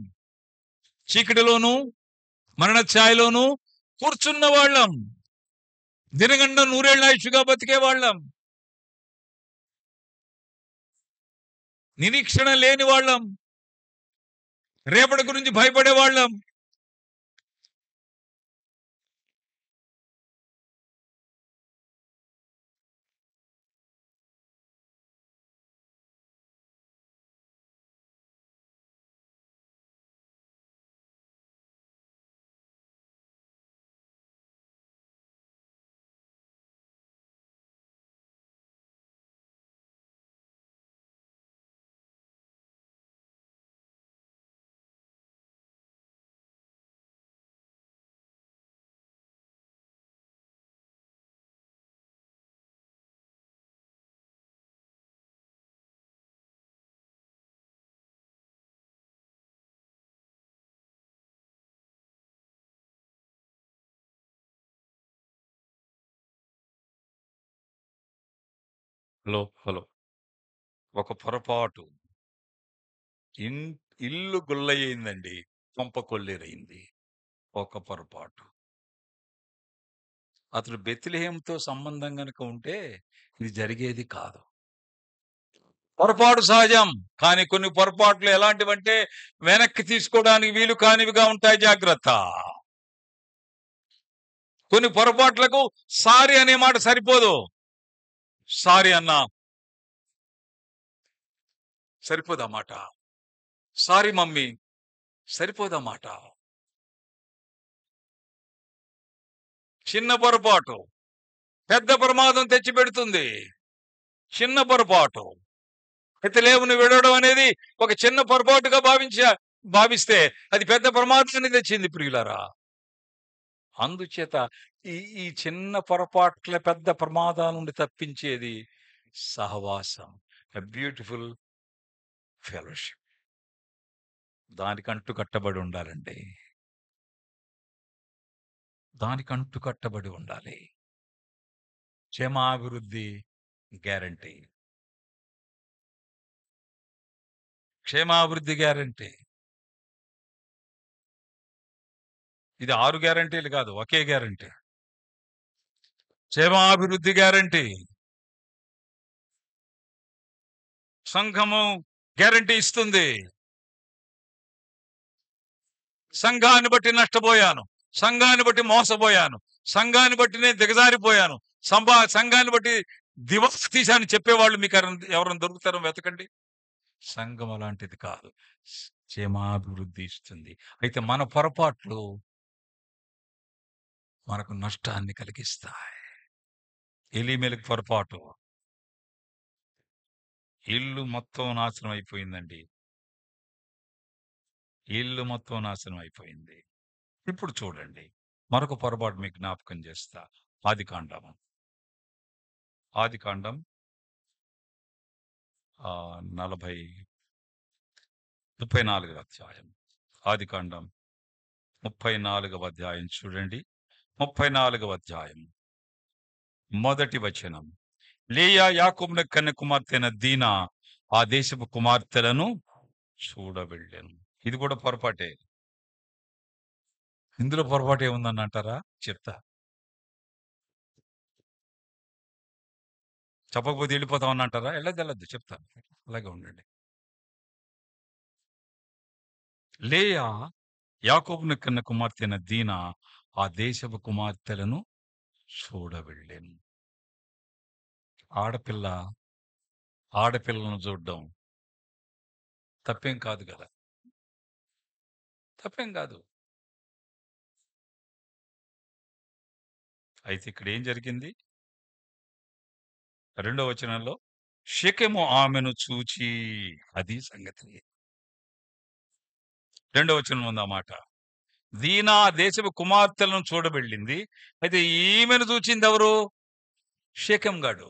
చీకటిలోను మరణ ఛాయలోను కూర్చున్న వాళ్ళం, దినగండ 100 ఆయుష్గా బతికే వాళ్ళం, నిరీక్షణ లేని వాళ్ళం, రేపటి గురించి భయపడే వాళ్ళం. హలో. ఒక పొరపాటు ఇల్లు గుల్లయ్యిందండి, కొంప కొల్లేరైంది. ఒక పొరపాటు. అతడు బెత్లెహేముతో సంబంధం గనుక ఉంటే ఇది జరిగేది కాదు. పొరపాటు సహజం, కానీ కొన్ని పొరపాట్లు ఎలాంటివంటే వెనక్కి తీసుకోవడానికి వీలు కానివిగా ఉంటాయి. జాగ్రత్త. కొన్ని పొరపాట్లకు సారీ అనే మాట సరిపోదు. సారీ అన్నా సరిపోదన్నమాట. Sorry mummy సరిపోదన్నమాట. చిన్న పొరపాటు పెద్ద ప్రమాదం తెచ్చిపెడుతుంది. చిన్న పొరపాటు, బెత్లెహేమును విడవడం అనేది ఒక చిన్న పొరపాటుగా భావిస్తే అది పెద్ద ప్రమాదాన్ని తెచ్చింది ప్రియులారా. అందుచేత ఈ చిన్న పొరపాట్ల పెద్ద ప్రమాదాల నుండి తప్పించేది సహవాసం, ఎ బ్యూటిఫుల్ ఫెలోషిప్. దానికంటూ కట్టబడి ఉండాలండి. దానికంటూ కట్టబడి ఉండాలి. క్షేమాభివృద్ధి గ్యారంటీ. క్షేమాభివృద్ధి గ్యారంటీ. ఇది 6 గ్యారంటీలు కాదు, ఒకే గ్యారంటీ. క్షేమాభివృద్ధి గ్యారంటీ. సంఘము గ్యారంటీ ఇస్తుంది. సంఘాన్ని బట్టి నష్టపోయాను, సంఘాన్ని బట్టి మోసపోయాను, సంఘాన్ని బట్టి నేను దిగజారిపోయాను, సంఘాన్ని బట్టి దివస్ తీశాను చెప్పేవాళ్ళు మీకు ఎవరైనా దొరుకుతారో వెతకండి. సంఘం అలాంటిది కాదు, క్షేమాభివృద్ధి ఇస్తుంది. అయితే మన పొరపాట్లు మనకు నష్టాన్ని కలిగిస్తాయి. ఎలీమెలకు పొరపాటు, ఇల్లు మొత్తం నాశనం అయిపోయిందండి. ఇల్లు మొత్తం నాశనం అయిపోయింది. ఇప్పుడు చూడండి, మరొక పొరపాటు మీకు జ్ఞాపకం చేస్తా. ఆదికాండం 34వ అధ్యాయం. ఆదికాండం 34వ అధ్యాయం చూడండి. 34వ అధ్యాయం మొదటి వచనం. లేయా యాకోబున కన్న కుమార్తెన దీనా ఆ దేశపు కుమార్తెలను చూడవెళ్ళాను. ఇది కూడా పొరపాటే. ఇందులో పొరపాటు ఏముందని అంటారా? చెప్తా. చెప్పకపోతే వెళ్ళిపోతామని అంటారా? వెళ్ళద్దు చెప్తాను, అలాగే ఉండండి. లేయా యాకోబును కన్న కుమార్తెన దీనా ఆ దేశపు కుమార్తెలను చూడవెళ్ళాను. ఆడపిల్లను చూడడం తప్పేం కాదు కదా, తప్పేం కాదు. అయితే ఇక్కడ ఏం జరిగింది? 2వ వచనంలో షెకెము ఆమెను చూచి, అది సంగతి. 2వ వచనం ఉంది ఆ మాట. దీనా దేశపు కుమార్తెలను చూడబెళ్ళింది. అయితే ఈమెను చూచింది ఎవరు? షెకెం గాడు.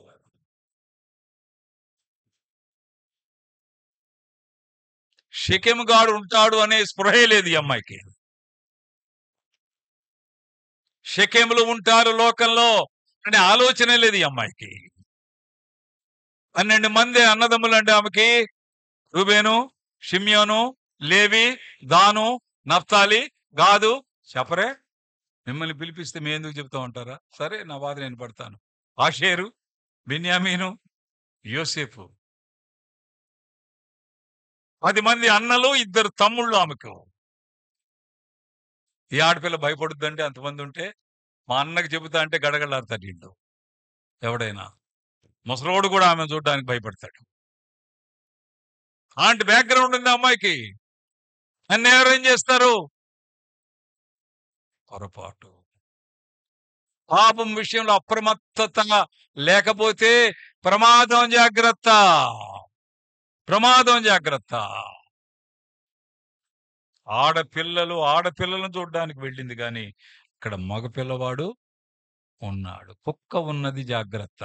షెకెం గాడు ఉంటాడు అనే స్పృహే లేదు ఈ అమ్మాయికి. షెకెములు ఉంటారు లోకంలో అనే ఆలోచనే లేదు ఈ అమ్మాయికి. 12 మంది అన్నదమ్ములు అంటే ఆమెకి. రూబేను, షిమ్యోను, లేవి, దాను, నఫ్తాలి, గాదు. చెప్పరే? మిమ్మల్ని పిలిపిస్తే మేము ఎందుకు చెప్తా ఉంటారా? సరే, నా బాధ నేను పడతాను. ఆషేరు, బెన్యామీను, యోసేపు. 10 మంది అన్నలు, 2 తమ్ముళ్ళు ఆమెకు. ఈ ఆడపిల్ల భయపడుద్దంటే అంతమంది ఉంటే. మా అన్నకి చెబుతా అంటే గడగడలాడతాడు వీళ్ళు. ఎవడైనా ముసలోడు కూడా ఆమె చూడడానికి భయపడతాడు. అలాంటి బ్యాక్గ్రౌండ్ ఉంది అమ్మాయికి. నన్ను ఎవరేం చేస్తారు? పొరపాటు. పాపం విషయంలో అప్రమత్తత లేకపోతే ప్రమాదం జాగ్రత్త, ప్రమాదం జాగ్రత్త. ఆడపిల్లను చూడడానికి వెళ్ళింది కానీ ఇక్కడ మగపిల్లవాడు ఉన్నాడు. కుక్క ఉన్నది, జాగ్రత్త.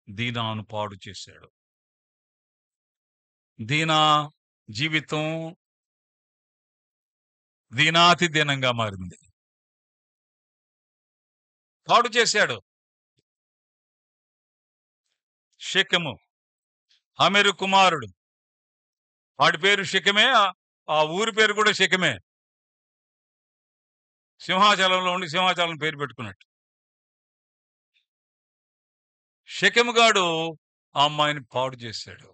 దీనాను పాడు చేశాడు. దీనా జీవితం దీనాతి దీనంగా మారింది. పాడు చేశాడు. షెకెము హమెరు కుమారుడు, వాడి పేరు షెకెమే, ఆ ఊరి పేరు కూడా షెకెమే. సింహాచలంలో ఉండి సింహాచలం పేరు పెట్టుకున్నట్టు. షెకెము గాడు ఆ అమ్మాయిని పాడు చేశాడు.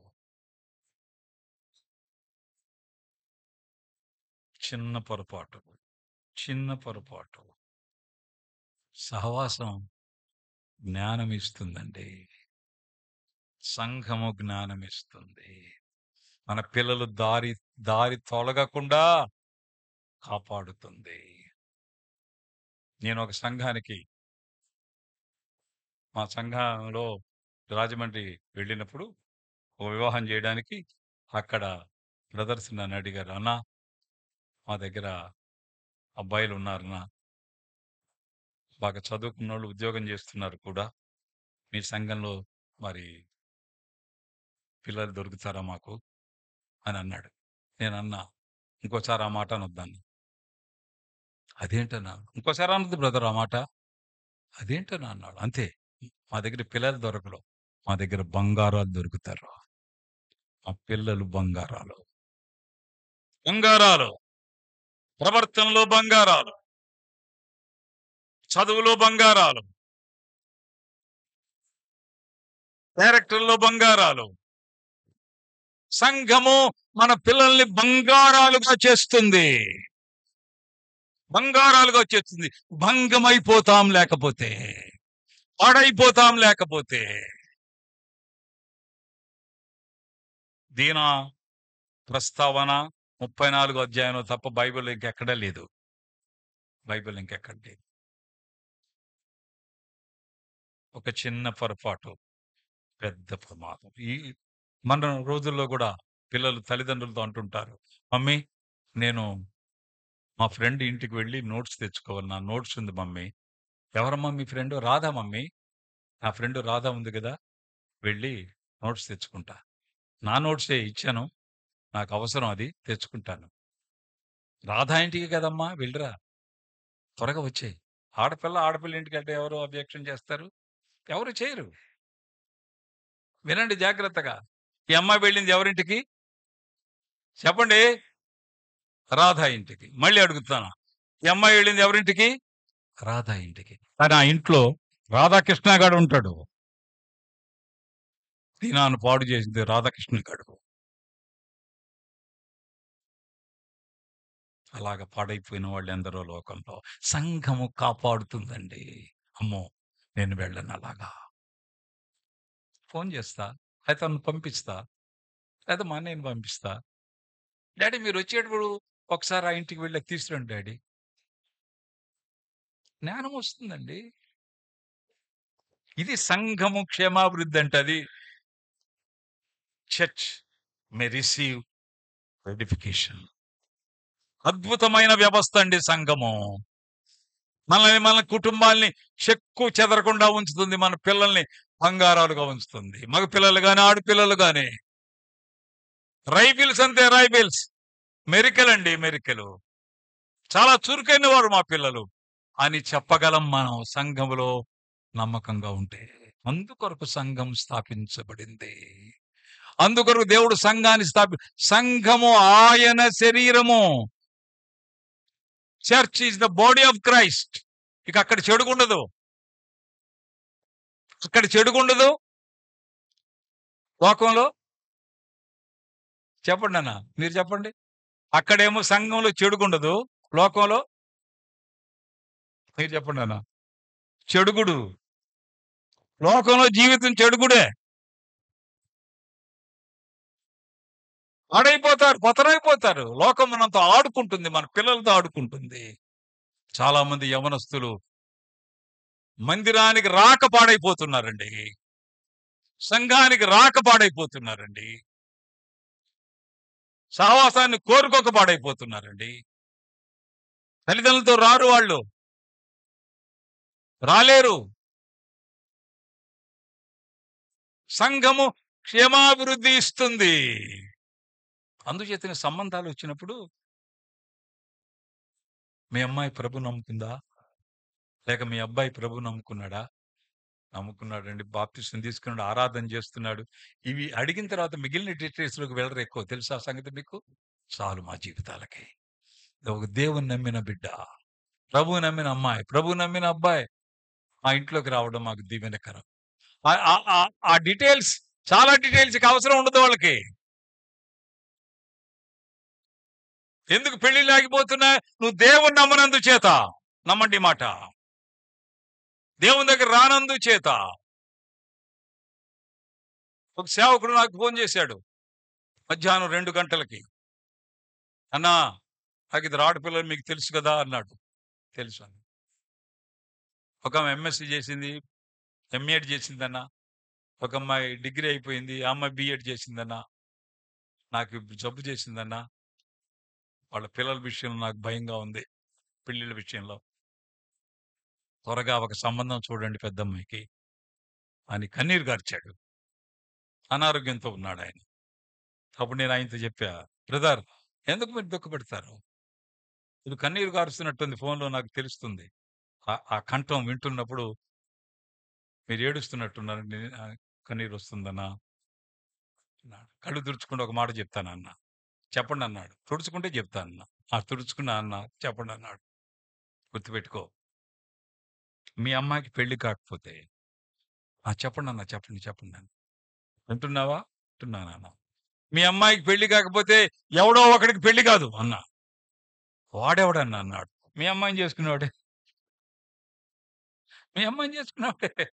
చిన్న పొరపాటు. సహవాసం జ్ఞానం ఇస్తుందండి. సంఘము జ్ఞానం ఇస్తుంది. మన పిల్లలు దారి తొలగకుండా కాపాడుతుంది. నేను ఒక సంఘానికి, మా సంఘంలో రాజమండ్రి వెళ్ళినప్పుడు ఒక వివాహం చేయడానికి అక్కడ బ్రదర్స్ నన్ను అడిగారు, అన్నా మా దగ్గర అబ్బాయిలు ఉన్నారన్నా, బాగా చదువుకున్న వాళ్ళు, ఉద్యోగం చేస్తున్నారు కూడా, మీ సంఘంలో మరి పిల్లలు దొరుకుతారా మాకు అని అన్నాడు. నేనన్నా, ఇంకోసారి ఆ మాట అనొద్దన్నా. అదేంటన్నా? ఇంకోసారి అనొద్దు బ్రదర్ ఆ మాట. అదేంటన్నా అన్నాడు. అంతే. మా దగ్గర పిల్లలు దొరకరు. మా దగ్గర బంగారాలు దొరుకుతారు. మా పిల్లలు బంగారాలు. బంగారాలు. ప్రవర్తనలో బంగారాలు. చదువులో బంగారాలు. క్యారెక్టర్‌లో బంగారాలు. సంఘము మన పిల్లల్ని బంగారాలుగా చేస్తుంది. బంగారాలుగా చేస్తుంది. భంగమైపోతాం లేకపోతే. పాడైపోతాం లేకపోతే. దీన ప్రస్తావన 34 అధ్యాయంలో తప్ప బైబిల్‌లో ఇంకెక్కడా లేదు. బైబిల్ ఇంకెక్కడ లేదు. ఒక చిన్న పొరపాటు పెద్ద ప్రమాదం. మన రోజుల్లో గూడా పిల్లలు తల్లిదండ్రులతో అంటుంటారు, మమ్మీ నేను మా ఫ్రెండ్ ఇంటికి వెళ్ళి నోట్స్ తెచ్చుకోవాలి. నా నోట్స్ ఉంది మమ్మీ. ఎవరమ్మా మీ ఫ్రెండ్? రాధా మమ్మీ. నా ఫ్రెండ్ రాధా ఉంది గదా! వెళ్ళి నోట్స్ తెచ్చుకుంటా. నా నోట్సే ఇచ్చాను. నాకు అవసరం అది తెచ్చుకుంటాను. రాధా ఇంటికి కదమ్మా! వెళ్ళిరా. త్వరగా వచ్చేయి. ఆడపిల్ల ఇంటికంటే ఎవరు అబ్జెక్షన్ చేస్తారు? ఎవరు చేయరు. వినండి జాగ్రత్తగా. ఈ అమ్మాయి వెళ్ళింది ఎవరింటికి? చెప్పండి. రాధా ఇంటికి. మళ్ళీ అడుగుతాను. ఈ అమ్మాయి వెళ్ళింది ఎవరింటికి? రాధా ఇంటికి. కానీ ఆ ఇంట్లో రాధాకృష్ణ గాడు ఉంటాడు. దీనాన్ని పాడు చేసింది రాధాకృష్ణ గాడు. అలాగ పాడైపోయిన వాళ్ళెందరో లోకంలో. సంఘము కాపాడుతుందండి. అమ్మో! నేను వెళ్ళను అలాగా. ఫోన్ చేస్తా. అయితే తనను పంపిస్తా. లేదా మా అన్నయ్యని పంపిస్తా. డాడీ మీరొచ్చేటప్పుడు ఒకసారి ఆ ఇంటికి వెళ్ళి తీసుకురండి డాడీ. జ్ఞానం వస్తుందండి. ఇది సంఘము క్షేమాభివృద్ధి అంటే అది. చర్చ్ మే రిసీవ్ ఎడిఫికేషన్. అద్భుతమైన వ్యవస్థ అండి సంఘము. మన కుటుంబాల్ని చెక్కు చెదరకుండా ఉంచుతుంది. మన పిల్లల్ని బంగారాలుగా ఉంచుతుంది. మగ పిల్లలు గాని, ఆడపిల్లలు గాని. రైఫిల్స్ అంతే రైఫిల్స్. మెరికల్ అండి మెరికలు. చాలా చురుకైన వారు మా పిల్లలు అని చెప్పగలం మనం సంఘములో నమ్మకంగా ఉంటే. అందుకొరకు సంఘం స్థాపించబడింది. అందుకొరకు దేవుడు సంఘాన్ని సంఘము ఆయన శరీరము. Church is the body of Christ. ఇక అక్కడ చెడుగుండదు. అక్కడ చెడుగుండదు. లోకంలో చెప్పండి అన్న. మీరు చెప్పండి. అక్కడేమో సంఘంలో చెడుగుండదు. లోకంలో మీరు చెప్పండి అన్న. చెడుగుడు. లోకంలో జీవితం చెడుగుడే. పాడైపోతారు, పతనైపోతారు. లోకం మనంతో ఆడుకుంటుంది. మన పిల్లలతో ఆడుకుంటుంది. చాలా మంది యవనస్తులు మందిరానికి రాక పాడైపోతున్నారండి. సంఘానికి రాక పాడైపోతున్నారండి. సహవాసాన్ని కోరుకోక పాడైపోతున్నారండి. తల్లిదండ్రులతో రారు వాళ్ళు. రాలేరు. సంఘము క్షేమాభివృద్ధి ఇస్తుంది. అందుచేతనే సంబంధాలు వచ్చినప్పుడు మీ అమ్మాయి ప్రభు నమ్ముకుందా? లేక మీ అబ్బాయి ప్రభు నమ్ముకున్నాడా? నమ్ముకున్నాడండి. బాప్తిసం తీసుకున్నాడు, ఆరాధన చేస్తున్నాడు. ఇవి అడిగిన తర్వాత మిగిలిన డీటెయిల్స్‌లోకి వెళ్ళరు ఎక్కువ. తెలుసా ఆ సంగతి మీకు? చాలు మా జీవితాలకి. ఒక దేవుని నమ్మిన బిడ్డ, ప్రభువు నమ్మిన అమ్మాయి, ప్రభువు నమ్మిన అబ్బాయి మా ఇంట్లోకి రావడం మాకు దీవెనకరం. ఆ డీటెయిల్స్ చాలా డీటెయిల్స్ ఇక అవసరం ఉండదు వాళ్ళకి. ఎందుకు పెళ్లిళ్ళు ఆగిపోతున్నాయి? నువ్వు దేవుని నమ్మనందు చేత. నమ్మండి ఈ మాట. దేవుని దగ్గర రానందు చేత. ఒక సేవకుడు నాకు ఫోన్ చేశాడు మధ్యాహ్నం 2 గంటలకి. అన్నా నాకు ఇద్దరు ఆడపిల్లలు మీకు తెలుసు కదా అన్నాడు. తెలుసు అని. ఒక ఆమె ఎంఎస్సీ చేసింది, ఎంఏడ్ చేసిందన్న. ఒక అమ్మాయి డిగ్రీ అయిపోయింది, ఆ అమ్మాయి బిఎడ్ చేసిందన్న. నాకు జబ్బు చేసిందన్న. వాళ్ళ పిల్లల విషయంలో నాకు భయంగా ఉంది. పెళ్లిళ్ళ విషయంలో. త్వరగా ఒక సంబంధం చూడండి పెద్దమ్మాయికి అని కన్నీరు గార్చాడు. అనారోగ్యంతో ఉన్నాడు ఆయన. అప్పుడు నేను ఆయనతో చెప్పా, బ్రదర్ ఎందుకు మీరు దుఃఖపెడతారు? ఇది కన్నీరు కారుస్తున్నట్టుంది ఫోన్లో, నాకు తెలుస్తుంది. ఆ కంఠం వింటున్నప్పుడు మీరు ఏడుస్తున్నట్టున్నారు. కన్నీరు వస్తుందన్నా అన్నాడు. కళ్ళు తుడుచుకుంటే ఒక మాట చెప్తానన్న. చెప్పండి అన్నాడు. తుడుచుకుంటే చెప్తానన్నా. తుడుచుకున్నా అన్న. చెప్పండి అన్నాడు. గుర్తుపెట్టుకో, మీ అమ్మాయికి పెళ్లి కాకపోతే చెప్పండి అన్న, చెప్పండి చెప్పండి అన్న. వింటున్నావా? వింటున్నానన్న. మీ అమ్మాయికి పెళ్లి కాకపోతే ఎవడో ఒకడికి పెళ్లి కాదు అన్నా. వాడెవడన్నా అన్నాడు. మీ అమ్మాయిని చేసుకునేవాడే. మీ అమ్మాయిని చేసుకునేవాడే.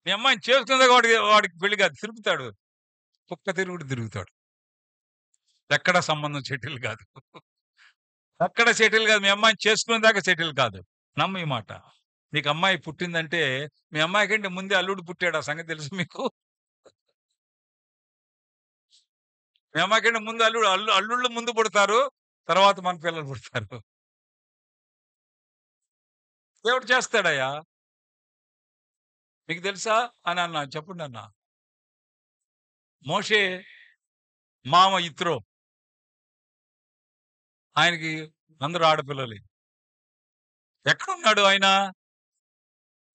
మీ అమ్మాయిని చేసుకునే వాడికి వాడికి పెళ్లి కాదు. తిరుగుతాడు, కుక్క తిరుగుడు తిరుగుతాడు. ఎక్కడ సంబంధం సెటిల్ కాదు. ఎక్కడ సెటిల్ కాదు. మీ అమ్మాయిని చేసుకునే దాకా సెటిల్ కాదు. నమ్ము ఈ మాట. నీకు అమ్మాయి పుట్టిందంటే మీ అమ్మాయి కంటే ముందే అల్లుడు పుట్టాడు. ఆ సంగతి తెలుసు మీకు? మీ అమ్మాయి కంటే ముందు అల్లుళ్ళు ముందు పుడతారు, తర్వాత మన పిల్లలు పుడతారు. దేవుడు చేస్తాడయ్యా. మీకు తెలుసా అని అన్నా. చెప్పండి అన్న. మోషే మామ ఇత్రో, ఆయనకి అందరూ ఆడపిల్లలే. ఎక్కడున్నాడు ఆయన?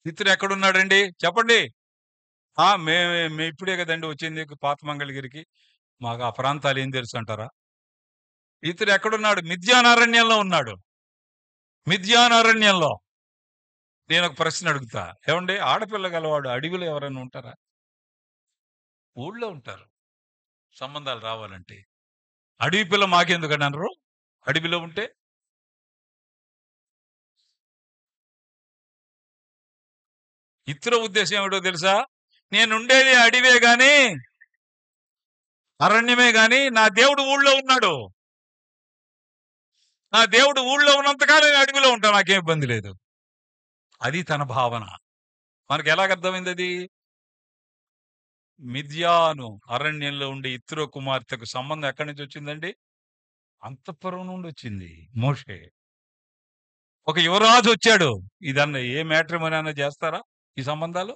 ఇత్రో ఎక్కడున్నాడండి చెప్పండి? మేము ఇప్పుడే కదండి వచ్చింది పాత మంగళగిరికి. మాకు ఆ ప్రాంతాలు ఏం తెలుసు అంటారా? ఇతడు ఎక్కడున్నాడు? మిథ్యానారణ్యంలో ఉన్నాడు. మిథ్యానారణ్యంలో. నేను ఒక ప్రశ్న అడుగుతా, ఏమండి ఆడపిల్ల గలవాడు అడవిలో ఎవరైనా ఉంటారా? ఊళ్ళో ఉంటారు సంబంధాలు రావాలంటే. అడవి పిల్ల మాకెందుకని అనరు? అడవిలో ఉంటే. ఇతర ఉద్దేశం ఏమిటో తెలుసా? నేనుండేది అడవే గాని, అరణ్యమే గాని నా దేవుడు ఊళ్ళో ఉన్నాడు. నా దేవుడు ఊళ్ళో ఉన్నంతకాలం నేను అడవిలో ఉంటా, నాకేం ఇబ్బంది లేదు. అది తన భావన. మనకి ఎలాగర్థమైంది అది? మిథ్యాను అరణ్యంలో ఉండే ఇత్రో కుమార్తెకు సంబంధం ఎక్కడి నుంచి వచ్చిందండి? అంతఃపురం నుండి వచ్చింది. మోషే ఒక యువరాజు వచ్చాడు. ఇదన్న ఏ మ్యాట్రిమోనీ అన్నా చేస్తారా ఈ సంబంధాలు?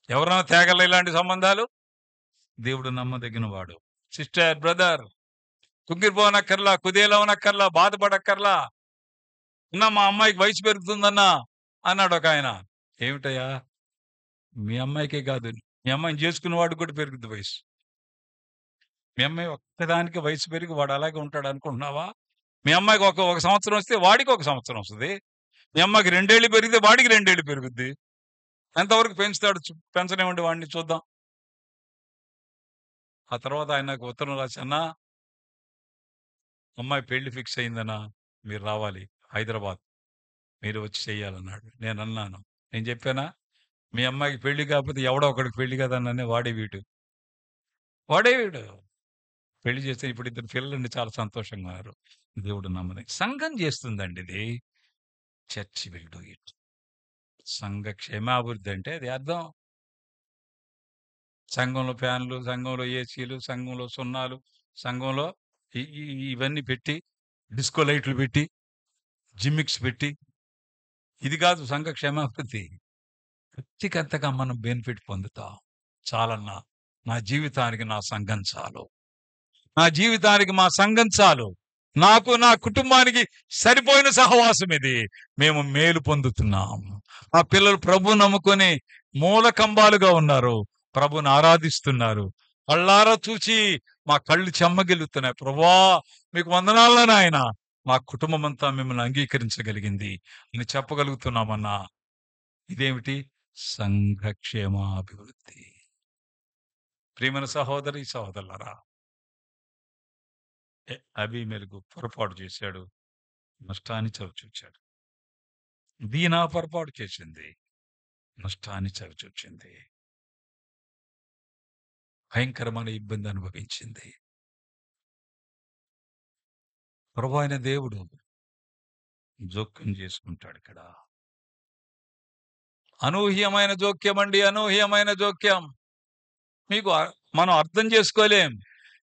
ఎవరైనా తేగల ఇలాంటి సంబంధాలు? దేవుడు నమ్మదగిన వాడు. సిస్టర్, బ్రదర్, కుంగిరిపోనక్కర్లా, కుదేలవనక్కర్లా, బాధపడక్కర్లా. అన్నా మా అమ్మాయికి వయసు పెరుగుతుందన్నా అన్నాడు ఒక ఆయన. ఏమిటయ్యా? మీ అమ్మాయికే కాదు, మీ అమ్మాయిని చేసుకున్న వాడికి కూడా పెరుగుద్ది వయసు. మీ అమ్మాయి ఒక్కదానికి వయసు పెరిగి వాడు అలాగే ఉంటాడు అనుకుంటున్నావా? మీ అమ్మాయికి ఒక సంవత్సరం వస్తే వాడికి ఒక సంవత్సరం వస్తుంది. మీ అమ్మాయికి 2 ఏళ్ళు పెరిగితే వాడికి 2 ఏళ్ళు పెరుగుద్ది. ఎంతవరకు పెంచుతాడు? పెంచనివ్వండి వాడిని చూద్దాం. ఆ తర్వాత ఆయన నాకు ఉత్తరం రాసి, అన్నా అమ్మాయి పెళ్లి ఫిక్స్ అయిందన్నా, మీరు రావాలి హైదరాబాద్, మీరు వచ్చి చెయ్యాలన్నాడు. నేను అన్నాను, నేను చెప్పానా మీ అమ్మాయికి పెళ్లి కాకపోతే ఎవడో ఒకడికి పెళ్లి కదన్నానే, వాడే వీడు. పెళ్లి చేస్తే ఇప్పుడు ఇద్దరు పిల్లలండి, చాలా సంతోషంగా ఉన్నారు. దేవుడు నమ్మని సంఘం చేస్తుందండి ఇది. Church will do it. సంఘ క్షేమాభివృద్ధి అంటే అది అర్థం. సంఘంలో ఫ్యాన్లు, సంఘంలో ఏసీలు, సంఘంలో సున్నాలు, సంఘంలో ఇవన్నీ పెట్టి, డిస్కో లైట్లు పెట్టి, జిమ్మిక్స్ పెట్టి, ఇది కాదు సంఘ క్షేమాభివృద్ధి. వ్యక్తిగతంగా మనం బెనిఫిట్ పొందుతాం. చాలన్నా నా జీవితానికి నా సంఘం చాలు. నా జీవితానికి మా సంఘం చాలు. నాకు నా కుటుంబానికి సరిపోయిన సహవాసం ఇది. మేము మేలు పొందుతున్నాం. మా పిల్లలు ప్రభు నమ్ముకొని మూల కంబాలుగా ఉన్నారు, ప్రభుని ఆరాధిస్తున్నారు. కళ్ళారా చూచి మా కళ్ళు చెమ్మగిలుతున్నాయి. ప్రభువా మీకు వందనాలు నాయన, మా కుటుంబం అంతా మిమ్మల్ని అంగీకరించగలిగింది అని చెప్పగలుగుతున్నామన్నా. ఇదేమిటి? సంఘక్షేమాభివృద్ధి. ప్రియమైన సహోదరి సహోదరులారా, అబీమెలెకు పొరపాటు చేశాడు, నష్టాన్ని చవిచూచాడు. దీనా పొరపాటు చేసింది, నష్టాన్ని చవిచూచింది, భయంకరమైన ఇబ్బంది అనుభవించింది. ప్రభు అయిన దేవుడు జోక్యం చేసుకుంటాడు ఇక్కడ. అనూహ్యమైన జోక్యం అండి, అనూహ్యమైన జోక్యం. మీకు మనం అర్థం చేసుకోలేం.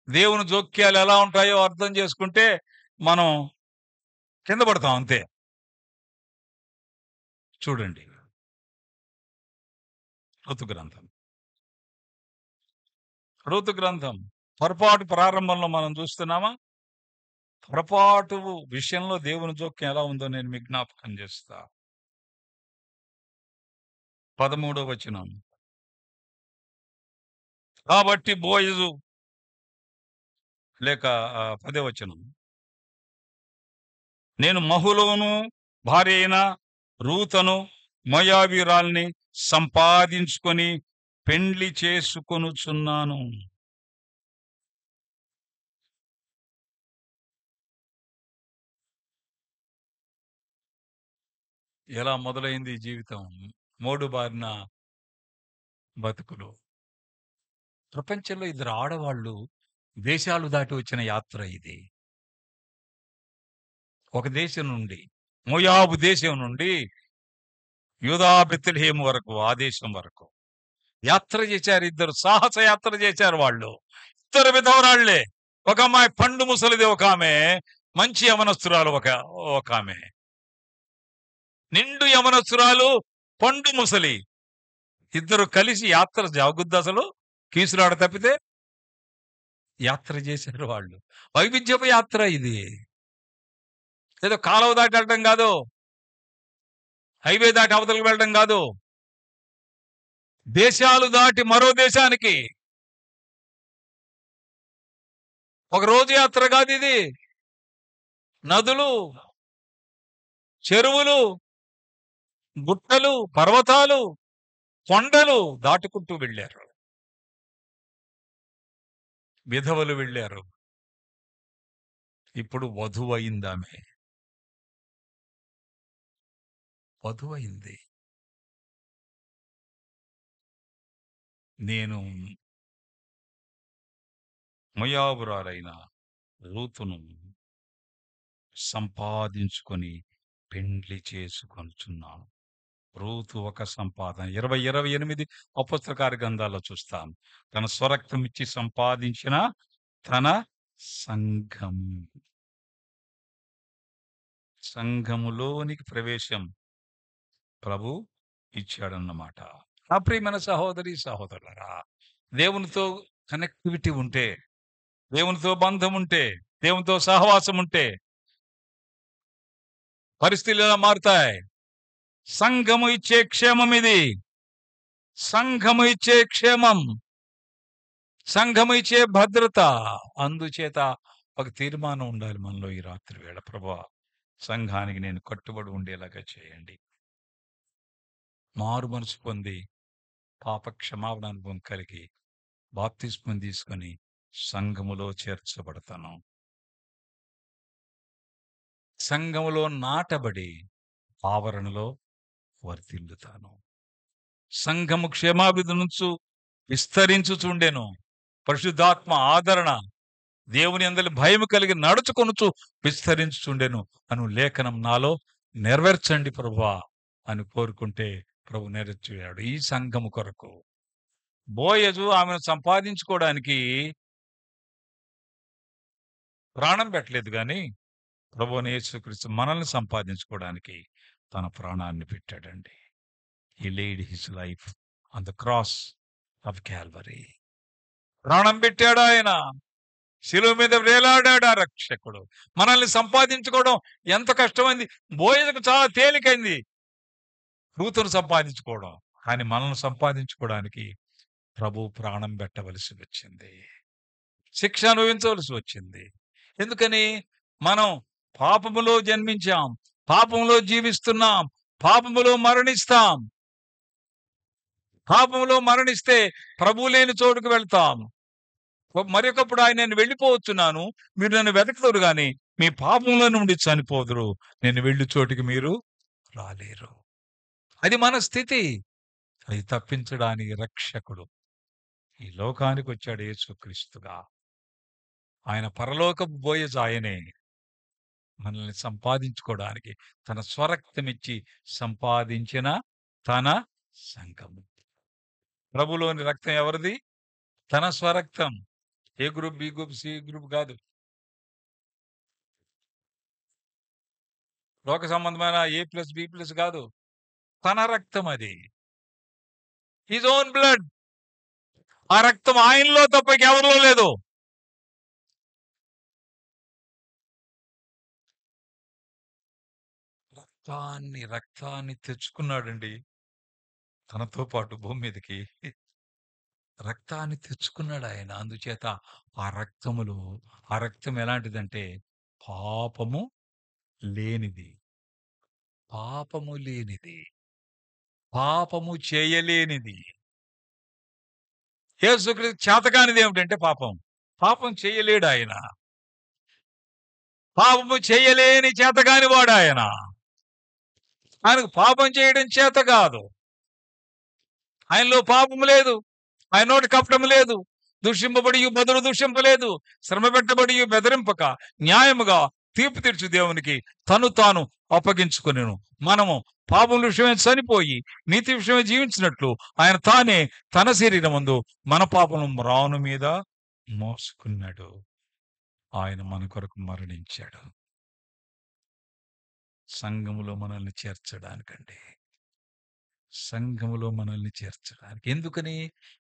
దేవుని జోక్యాలు ఎలా ఉంటాయో అర్థం చేసుకుంటే మనం కింద పడతాం అంతే. చూడండి, ఋతు గ్రంథం. ఋతు గ్రంథం పొరపాటు ప్రారంభంలో మనం చూస్తున్నామా? పొరపాటు విషయంలో దేవుని జోక్యం ఎలా ఉందో నేను మీకు జ్ఞాపకం చేస్తా. 13వ వచనం. కాబట్టి బోయజు లేక 10వ వచనం. నేను మహులోను భార్య అయిన రూతను మోయాబీయురాల్ని సంపాదించుకొని పెండ్లి చేసుకొనుచున్నాను. ఎలా మొదలైంది ఈ జీవితం? మోడు బారిన బతుకులు. ప్రపంచంలో ఇద్దరు ఆడవాళ్ళు దేశాలు దాటి వచ్చిన యాత్ర ఇది. ఒక దేశం నుండి, మోయాబు దేశం నుండి యూదా బెత్లెహేము వరకు, ఆ దేశం వరకు యాత్ర చేశారు. ఇద్దరు సాహస యాత్ర చేశారు వాళ్ళు. ఇద్దరు విధవరాళ్లే. ఒక అమ్మాయి పండు ముసలిది, ఒక ఆమె మంచి యవనస్తురాలు, ఒక ఆమె నిండు యవనస్తురాలు, పండు ముసలి. ఇద్దరు కలిసి యాత్ర జాగుద్ది అసలు. కీసులాడ తప్పితే యాత్ర చేశారు వాళ్ళు. వైవిధ్యపు యాత్ర ఇది. ఏదో కాలువ దాటి వెళ్ళడం కాదు, హైవే దాటి అవతలకు వెళ్ళడం కాదు, దేశాలు దాటి మరో దేశానికి. ఒక రోజు యాత్ర కాదు ఇది. నదులు, చెరువులు, గుట్టలు, పర్వతాలు, కొండలు దాటుకుంటూ వెళ్ళారు. విధవలు వెళ్ళారు. ఇప్పుడు వధువైందామె. వధువైంది. నేను మోయాబురాలైన రూతును సంపాదించుకొని పెండ్లి చేసుకొనుచున్నాను. రూతు ఒక సంపాదన. 28 అపోస్తల గ్రంథాల్లో చూస్తాం. తన స్వరక్తం ఇచ్చి సంపాదించిన తన సంఘము. సంఘములోనికి ప్రవేశం ప్రభు ఇచ్చాడన్నమాట. నా ప్రియమైన సహోదరి సహోదరులారా, దేవునితో కనెక్టివిటీ ఉంటే, దేవునితో బంధం ఉంటే, దేవునితో సహవాసం ఉంటే పరిస్థితులు ఎలా మారుతాయి? సంఘము ఇచ్చే క్షేమం ఇది. సంఘము ఇచ్చే క్షేమం, సంఘము ఇచ్చే భద్రత. అందుచేత ఒక తీర్మానం ఉండాలి మనలో ఈ రాత్రి వేళ. ప్రభువా, సంఘానికి నేను కట్టుబడి ఉండేలాగా చేయండి. మారు మనసు పొంది పాప క్షమాపణ అనుభవం కలిగి బాప్తిస్మం తీసుకొని సంఘములో చేర్చబడతాను. సంఘములో నాటబడి ఆవరణలో వర్ధిల్లుతాను. సంఘము క్షేమాభివృద్ధి నుంచి విస్తరించుచుండెను. పరిశుద్ధాత్మ ఆదరణ, దేవుని అందరి భయం కలిగి నడుచుకొనుచు విస్తరించుచుండెను అను లేఖనం నాలో నెరవేర్చండి ప్రభువా అని కోరుకుంటే ప్రభు నెరవేర్చాడు. ఈ సంఘము కొరకు బోయజు ఆమెను సంపాదించుకోవడానికి ప్రాణం పెట్టలేదు, కానీ ప్రభువుని యేసుక్రీస్తు మనల్ని సంపాదించుకోవడానికి తన ప్రాణాన్ని పెట్టాడండి. He laid his life on the cross of Calvary. ప్రాణం పెట్టాడు ఆయన. శిలువ మీద వేలాడాడు ఆ రక్షకుడు. మనల్ని సంపాదించుకోవడం ఎంత కష్టమైంది. బోయజుకు చాలా తేలికైంది రూతును సంపాదించుకోవడం. కానీ మనల్ని సంపాదించుకోవడానికి ప్రభు ప్రాణం పెట్టవలసి వచ్చింది. శిక్ష అనుభవించవలసి వచ్చింది. ఎందుకని? మనం పాపములో జన్మించాం, పాపములో జీవిస్తున్నాం, పాపములో మరణిస్తాం. పాపములో మరణిస్తే ప్రభు లేని చోటుకు వెళ్తాం. మరొకప్పుడు ఆయన, నేను వెళ్ళిపోవచ్చున్నాను, మీరు నన్ను వెతకదురు గాని మీ పాపంలో నుండి చనిపోదురు, నేను వెళ్ళి చోటికి మీరు రాలేరు. అది మన స్థితి. అది తప్పించడానికి రక్షకుడు ఈ లోకానికి వచ్చాడు యేసుక్రీస్తుగా. ఆయన పరలోకపు బోయజు ఆయనే. మనల్ని సంపాదించుకోవడానికి తన స్వరక్తమిచ్చి సంపాదించిన తన సంఘము. ప్రభులోని రక్తం ఎవరిది? తన స్వరక్తం. A group, B group, C group కాదు. లోక సంబంధమైన A+, B+ కాదు. తన రక్తం అది. His own blood. ఆ రక్తం ఆయనలో తప్ప ఎవరిలో లేదు. రక్తాన్ని తెచ్చుకున్నాడండి తనతో పాటు భూమి మీదకి. రక్తాన్ని తెచ్చుకున్నాడు ఆయన. అందుచేత ఆ రక్తములో, ఆ రక్తం ఎలాంటిదంటే పాపము లేనిది. పాపము లేనిది. పాపము చేయలేనిది. యేసుక్రీస్తు చేతకానిది ఏమిటంటే పాపం. పాపం చేయలేడు ఆయన. పాపము చేయలేని చేతకాని వాడు ఆయన. ఆయనకు పాపం చేయడం చేత కాదు. ఆయనలో పాపము లేదు. ఆయన నోటి కపటము లేదు. దూషింపబడి బదులు దూషింపలేదు. శ్రమ పెట్టబడి బెదిరింపక న్యాయముగా తీర్పు తీర్చు దేవునికి తను తాను అప్పగించుకొనెను. మనము పాపం విషయమే చనిపోయి నీతి విషయమే జీవించినట్లు ఆయన తానే తన శరీరమందు మన పాపం రాను మీద మోసుకున్నాడు. ఆయన మన కొరకు మరణించాడు. సంఘములో మనల్ని చేర్చడానికండి. సంఘములో మనల్ని చేర్చడానికి. ఎందుకని?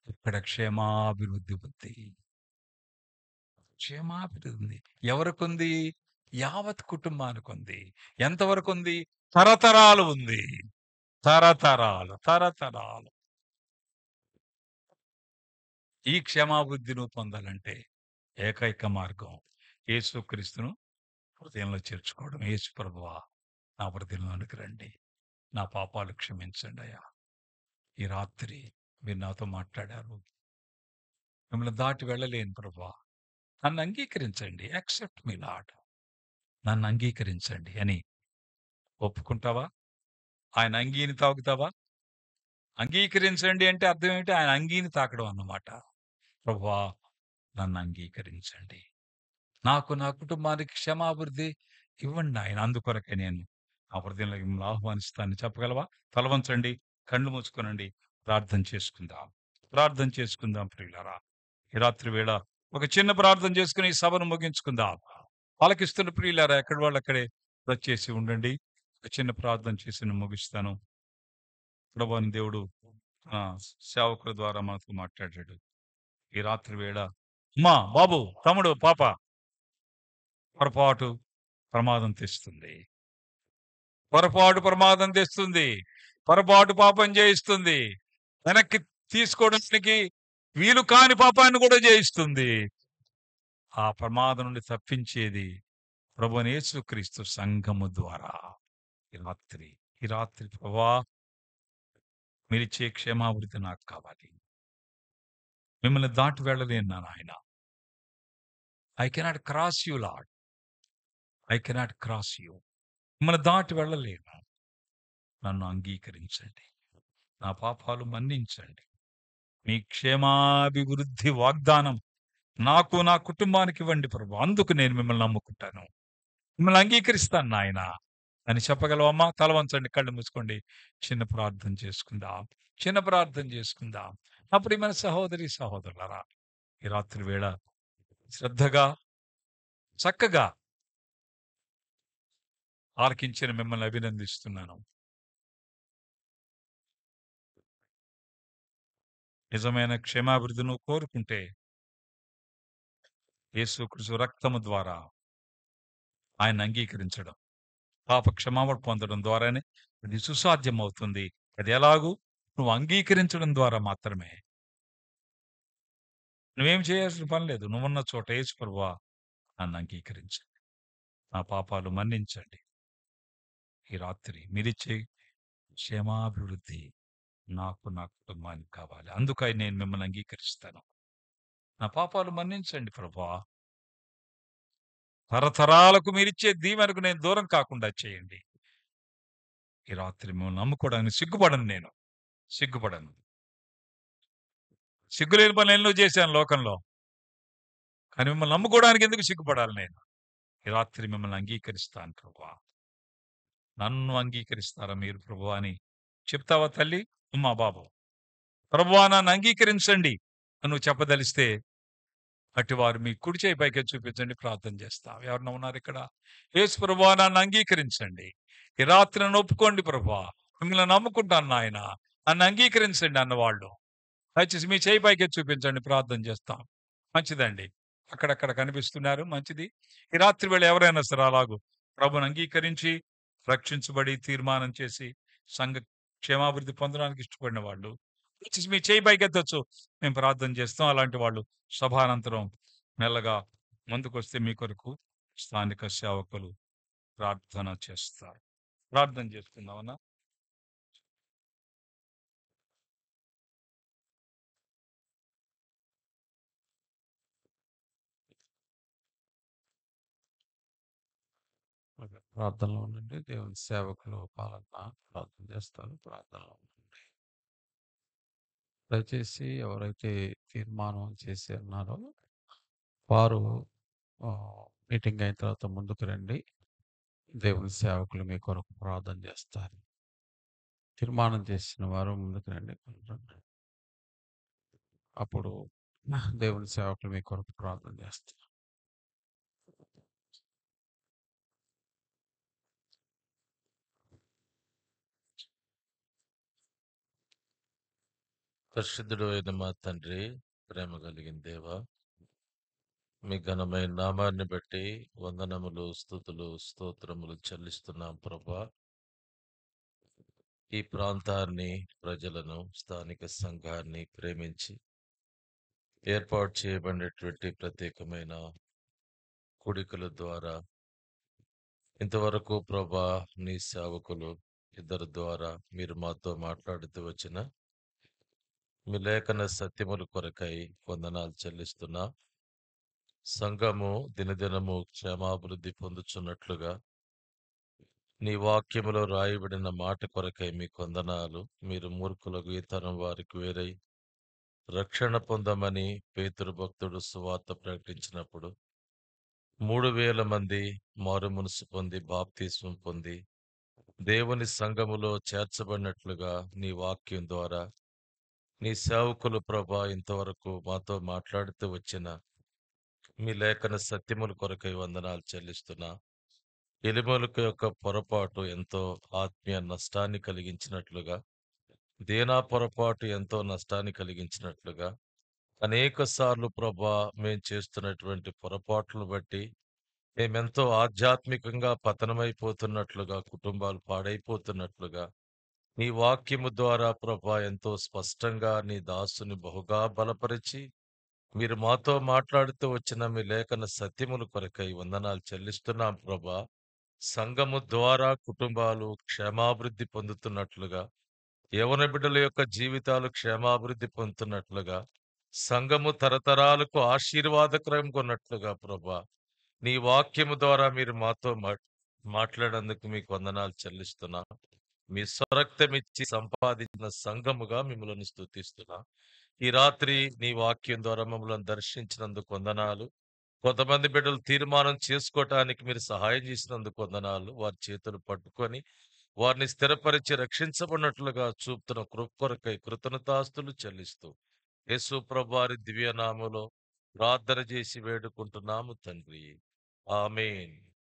ఇక్కడ క్షేమాభివృద్ధి ఉంది. క్షేమాభివృద్ధి ఎవరికుంది? యావత్ కుటుంబానికి ఉంది. ఎంతవరకు ఉంది? తరతరాలు ఉంది. తరతరాలు, తరతరాలు. ఈ క్షేమాభివృద్ధిని పొందాలంటే ఏకైక మార్గం యేసుక్రీస్తును హృదయంలో చేర్చుకోవడం. యేసు ప్రభువా, నా హృదయంలోనికి రండి, నా పాపాలు క్షమించండి అయ్యా. ఈ రాత్రి మీరు నాతో మాట్లాడారు. మిమ్మల్ని దాటి వెళ్ళలేను ప్రభువా, నన్ను అంగీకరించండి. Accept me lord. నన్ను అంగీకరించండి అని ఒప్పుకుంటావా? ఆయన అంగీని తాకుతావా? అంగీకరించండి అంటే అర్థం ఏంటి? ఆయన అంగీని తాకడం అన్నమాట. ప్రభువా, నన్ను అంగీకరించండి. నాకు, నా కుటుంబానికి క్షమాభివృద్ధి ఇవ్వండి ఆయన. అందుకొరకే నేను ఆ హృదయంలో మిమ్మల్ని ఆహ్వానిస్తానని చెప్పగలవా? తల వంచండి, కళ్ళు మూసుకొనండి, ప్రార్థన చేసుకుందాం. ప్రార్థన చేసుకుందాం ప్రియులారా. ఈ రాత్రి వేళ ఒక చిన్న ప్రార్థన చేసుకుని ఈ సభను ముగించుకుందాం. పలకిస్తున్న ప్రియులారా, ఎక్కడి వాళ్ళు అక్కడే వచ్చేసి ఉండండి. ఒక చిన్న ప్రార్థన చేసి నేను ముగిస్తాను. ప్రభువైన దేవుడు సేవకుల ద్వారా మనతో మాట్లాడాడు. ఈ రాత్రి వేళ అమ్మా, బాబు, తమ్ముడు, పాప, పొరపాటు ప్రమాదం తెస్తుంది. పొరపాటు ప్రమాదం తెస్తుంది. పొరపాటు పాపం చేయిస్తుంది. వెనక్కి తీసుకోవడానికి వీలు కాని పాపాన్ని కూడా చేయిస్తుంది. ఆ ప్రమాదం నుండి తప్పించేది ప్రభువైన యేసుక్రీస్తు సంఘము ద్వారా. ఈ రాత్రి ప్రభువా, మీరిచ్చే క్షేమాభివృద్ధి నాకు కావాలి. మిమ్మల్ని దాటి వెళ్ళలేను నాయన. I cannot cross you lord. I cannot cross you. మిమ్మల్ని దాటి వెళ్ళలేను. నన్ను అంగీకరించండి. నా పాపాలు మన్నించండి. మీ క్షేమాభివృద్ధి వాగ్దానం నాకు, నా కుటుంబానికి ఇవ్వండి ప్రభు. అందుకు నేను మిమ్మల్ని నమ్ముకుంటాను. మిమ్మల్ని అంగీకరిస్తాను నాయన అని చెప్పగలవమ్మా? తల వంచండి, కళ్ళు మూసుకోండి. చిన్న ప్రార్థన చేసుకుందాం. చిన్న ప్రార్థన చేసుకుందాం. అప్పుడు మన సహోదరి సహోదరులరా, ఈ రాత్రి వేళ శ్రద్ధగా, చక్కగా ఆలకించిన మిమ్మల్ని అభినందిస్తున్నాను. నిజమైన క్షేమాభివృద్ధిని కోరుకుంటే యేసుక్రీస్తు రక్తము ద్వారా ఆయన అంగీకరించడం, పాప క్షమాపణ పొందడం ద్వారానే అది సుసాధ్యం అవుతుంది. అది ఎలాగూ నువ్వు అంగీకరించడం ద్వారా మాత్రమే. నువ్వేం చేయాల్సిన పని లేదు. నువ్వున్న చోట యేసు ప్రభువా, నన్ను అంగీకరించండి, నా పాపాలు మన్నించండి. ఈ రాత్రి మీరిచ్చే క్షేమాభివృద్ధి నాకు, నా కుటుంబానికి కావాలి. అందుకై నేను మిమ్మల్ని అంగీకరిస్తాను. నా పాపాలు మన్నించండి ప్రభువా. తరతరాలకు మీరిచ్చే దీవెనకు నేను దూరం కాకుండా చేయండి. ఈ రాత్రి మిమ్మల్ని నమ్ముకోవడానికి సిగ్గుపడను. సిగ్గుపడను. సిగ్గులేని పనులు ఎన్నో చేశాను లోకంలో. కానీ మిమ్మల్ని నమ్ముకోవడానికి ఎందుకు సిగ్గుపడాలి నేను? ఈ రాత్రి మిమ్మల్ని అంగీకరిస్తాను ప్రభువా. నన్ను అంగీకరిస్తారా మీరు ప్రభువా అని చెప్తావా తల్లి, అమ్మా, బాబు? ప్రభువా, నన్ను అంగీకరించండి నువ్వు చెప్పదలిస్తే అటువారు మీ కుడి చేయి పైకి చూపించండి, ప్రార్థన చేస్తాం. ఎవరన్నా ఉన్నారు ఇక్కడ? యేసు ప్రభువా, నన్ను అంగీకరించండి. ఈ రాత్రి నన్ను ఒప్పుకోండి ప్రభువా. మిమ్మల్ని నమ్ముకుంటాను నాయన. నన్ను అంగీకరించండి అన్నవాళ్ళు దయచేసి మీ చేయి పైకెత్తి చూపించండి, ప్రార్థన చేస్తాం. మంచిదండి. అక్కడక్కడ కనిపిస్తున్నారు. మంచిది. ఈ రాత్రి వేళ ఎవరైనా సరే అలాగూ ప్రభుని అంగీకరించి, రక్షించబడి, తీర్మానం చేసి, సంఘ క్షేమాభివృద్ధి పొందడానికి ఇష్టపడిన వాళ్ళు దయచేసి మీ చేయి పైకెత్తొచ్చు. మేము ప్రార్థన చేస్తాం. అలాంటి వాళ్ళు సభానంతరం మెల్లగా ముందుకొస్తే మీ కొరకు స్థానిక సేవకులు ప్రార్థన చేస్తారు. ప్రార్థన చేసుకుందామన్నా. ప్రార్థనలో ఉండండి. దేవుని సేవకులు పాలన ప్రార్థన చేస్తారు. ప్రార్థనలో ఉండండి. దయచేసి ఎవరైతే తీర్మానం చేసి ఉన్నారో వారు మీటింగ్ అయిన తర్వాత ముందుకు రండి. దేవుని సేవకులు మీ కొరకు ప్రార్థన చేస్తారు. తీర్మానం చేసిన వారు ముందుకు రండి. అప్పుడు దేవుని సేవకులు మీ కొరకు ప్రార్థన చేస్తారు. పరిశుద్ధుడు అయిన మా తండ్రి, ప్రేమ కలిగిన దేవ, మీ ఘనమైన నామాన్ని బట్టి వందనములు, స్తుతులు, స్తోత్రములు చెల్లిస్తున్నాం ప్రభా. ఈ ప్రాంతాన్ని, ప్రజలను, స్థానిక సంఘాన్ని ప్రేమించి ఏర్పాటు చేయబడినటువంటి ప్రత్యేకమైన కూడికల ద్వారా ఇంతవరకు ప్రభా నీ సేవకులు ఇద్దరు ద్వారా మీరు మాతో మాట్లాడుతూ వచ్చిన మీ లేఖన సత్యముల కొరకై వందనాలు చెల్లిస్తున్నా. సంఘము దినదినము క్షేమాభివృద్ధి పొందుచున్నట్లుగా నీ వాక్యములో రాయబడిన మాట కొరకై మీ కొందనాలు. మీరు మూర్ఖులకు ఈ తరం వారికి వేరై రక్షణ పొందమని పేతురు భక్తుడు సువార్త ప్రకటించినప్పుడు 3,000 మంది మారు మనసు పొంది బాప్తిస్మం పొంది దేవుని సంఘములో చేర్చబడినట్లుగా నీ వాక్యం ద్వారా నీ సేవకులు ప్రభా ఇంతవరకు మాతో మాట్లాడుతూ వచ్చిన మీ లేఖన సత్యముల కొరకై వందనాలు చెల్లిస్తున్నా. ఎలిమూలక యొక్క పొరపాటు ఎంతో ఆత్మీయ నష్టాన్ని కలిగించినట్లుగా, దీనా పొరపాటు ఎంతో నష్టాన్ని కలిగించినట్లుగా, అనేక సార్లు ప్రభా మేం చేస్తున్నటువంటి పొరపాట్లను బట్టి మేమెంతో ఆధ్యాత్మికంగా పతనమైపోతున్నట్లుగా, కుటుంబాలు పాడైపోతున్నట్లుగా, నీ వాక్యము ద్వారా ప్రభా ఎంతో స్పష్టంగా నీ దాసుని బహుగా బలపరిచి మీరు మాతో మాట్లాడుతూ వచ్చిన మీ లేఖన సత్యముల కొరకై వందనాలు చెల్లిస్తున్నాం ప్రభా. సంఘము ద్వారా కుటుంబాలు క్షేమాభివృద్ధి పొందుతున్నట్లుగా, యవన బిడ్డల యొక్క జీవితాలు క్షేమాభివృద్ధి పొందుతున్నట్లుగా, సంఘము తరతరాలకు ఆశీర్వాదకరంగా ఉన్నట్లుగా ప్రభా నీ వాక్యము ద్వారా మీరు మాతో మాట్లాడేందుకు మీకు వందనాలు చెల్లిస్తున్నా. మీ స్వరక్తమిచ్చి సంపాదించిన సంఘముగా మిమ్మల్ని స్తుతిస్తున్నా. ఈ రాత్రి నీ వాక్యం ద్వారా మమ్మల్ని దర్శించినందుకు వందనాలు. కొంతమంది బిడ్డలు తీర్మానం చేసుకోవటానికి మీరు సహాయం చేసినందుకు వందనాలు. వారి చేతులు పట్టుకొని వారిని స్థిరపరిచి రక్షించబడినట్లుగా చూపుతున్న కృప కొరకై కృతజ్ఞతాస్తులు చెల్లిస్తూ యేసు ప్రభు వారి దివ్యనామములో ప్రార్థన చేసి వేడుకుంటున్నాము తండ్రి. ఆమేన్.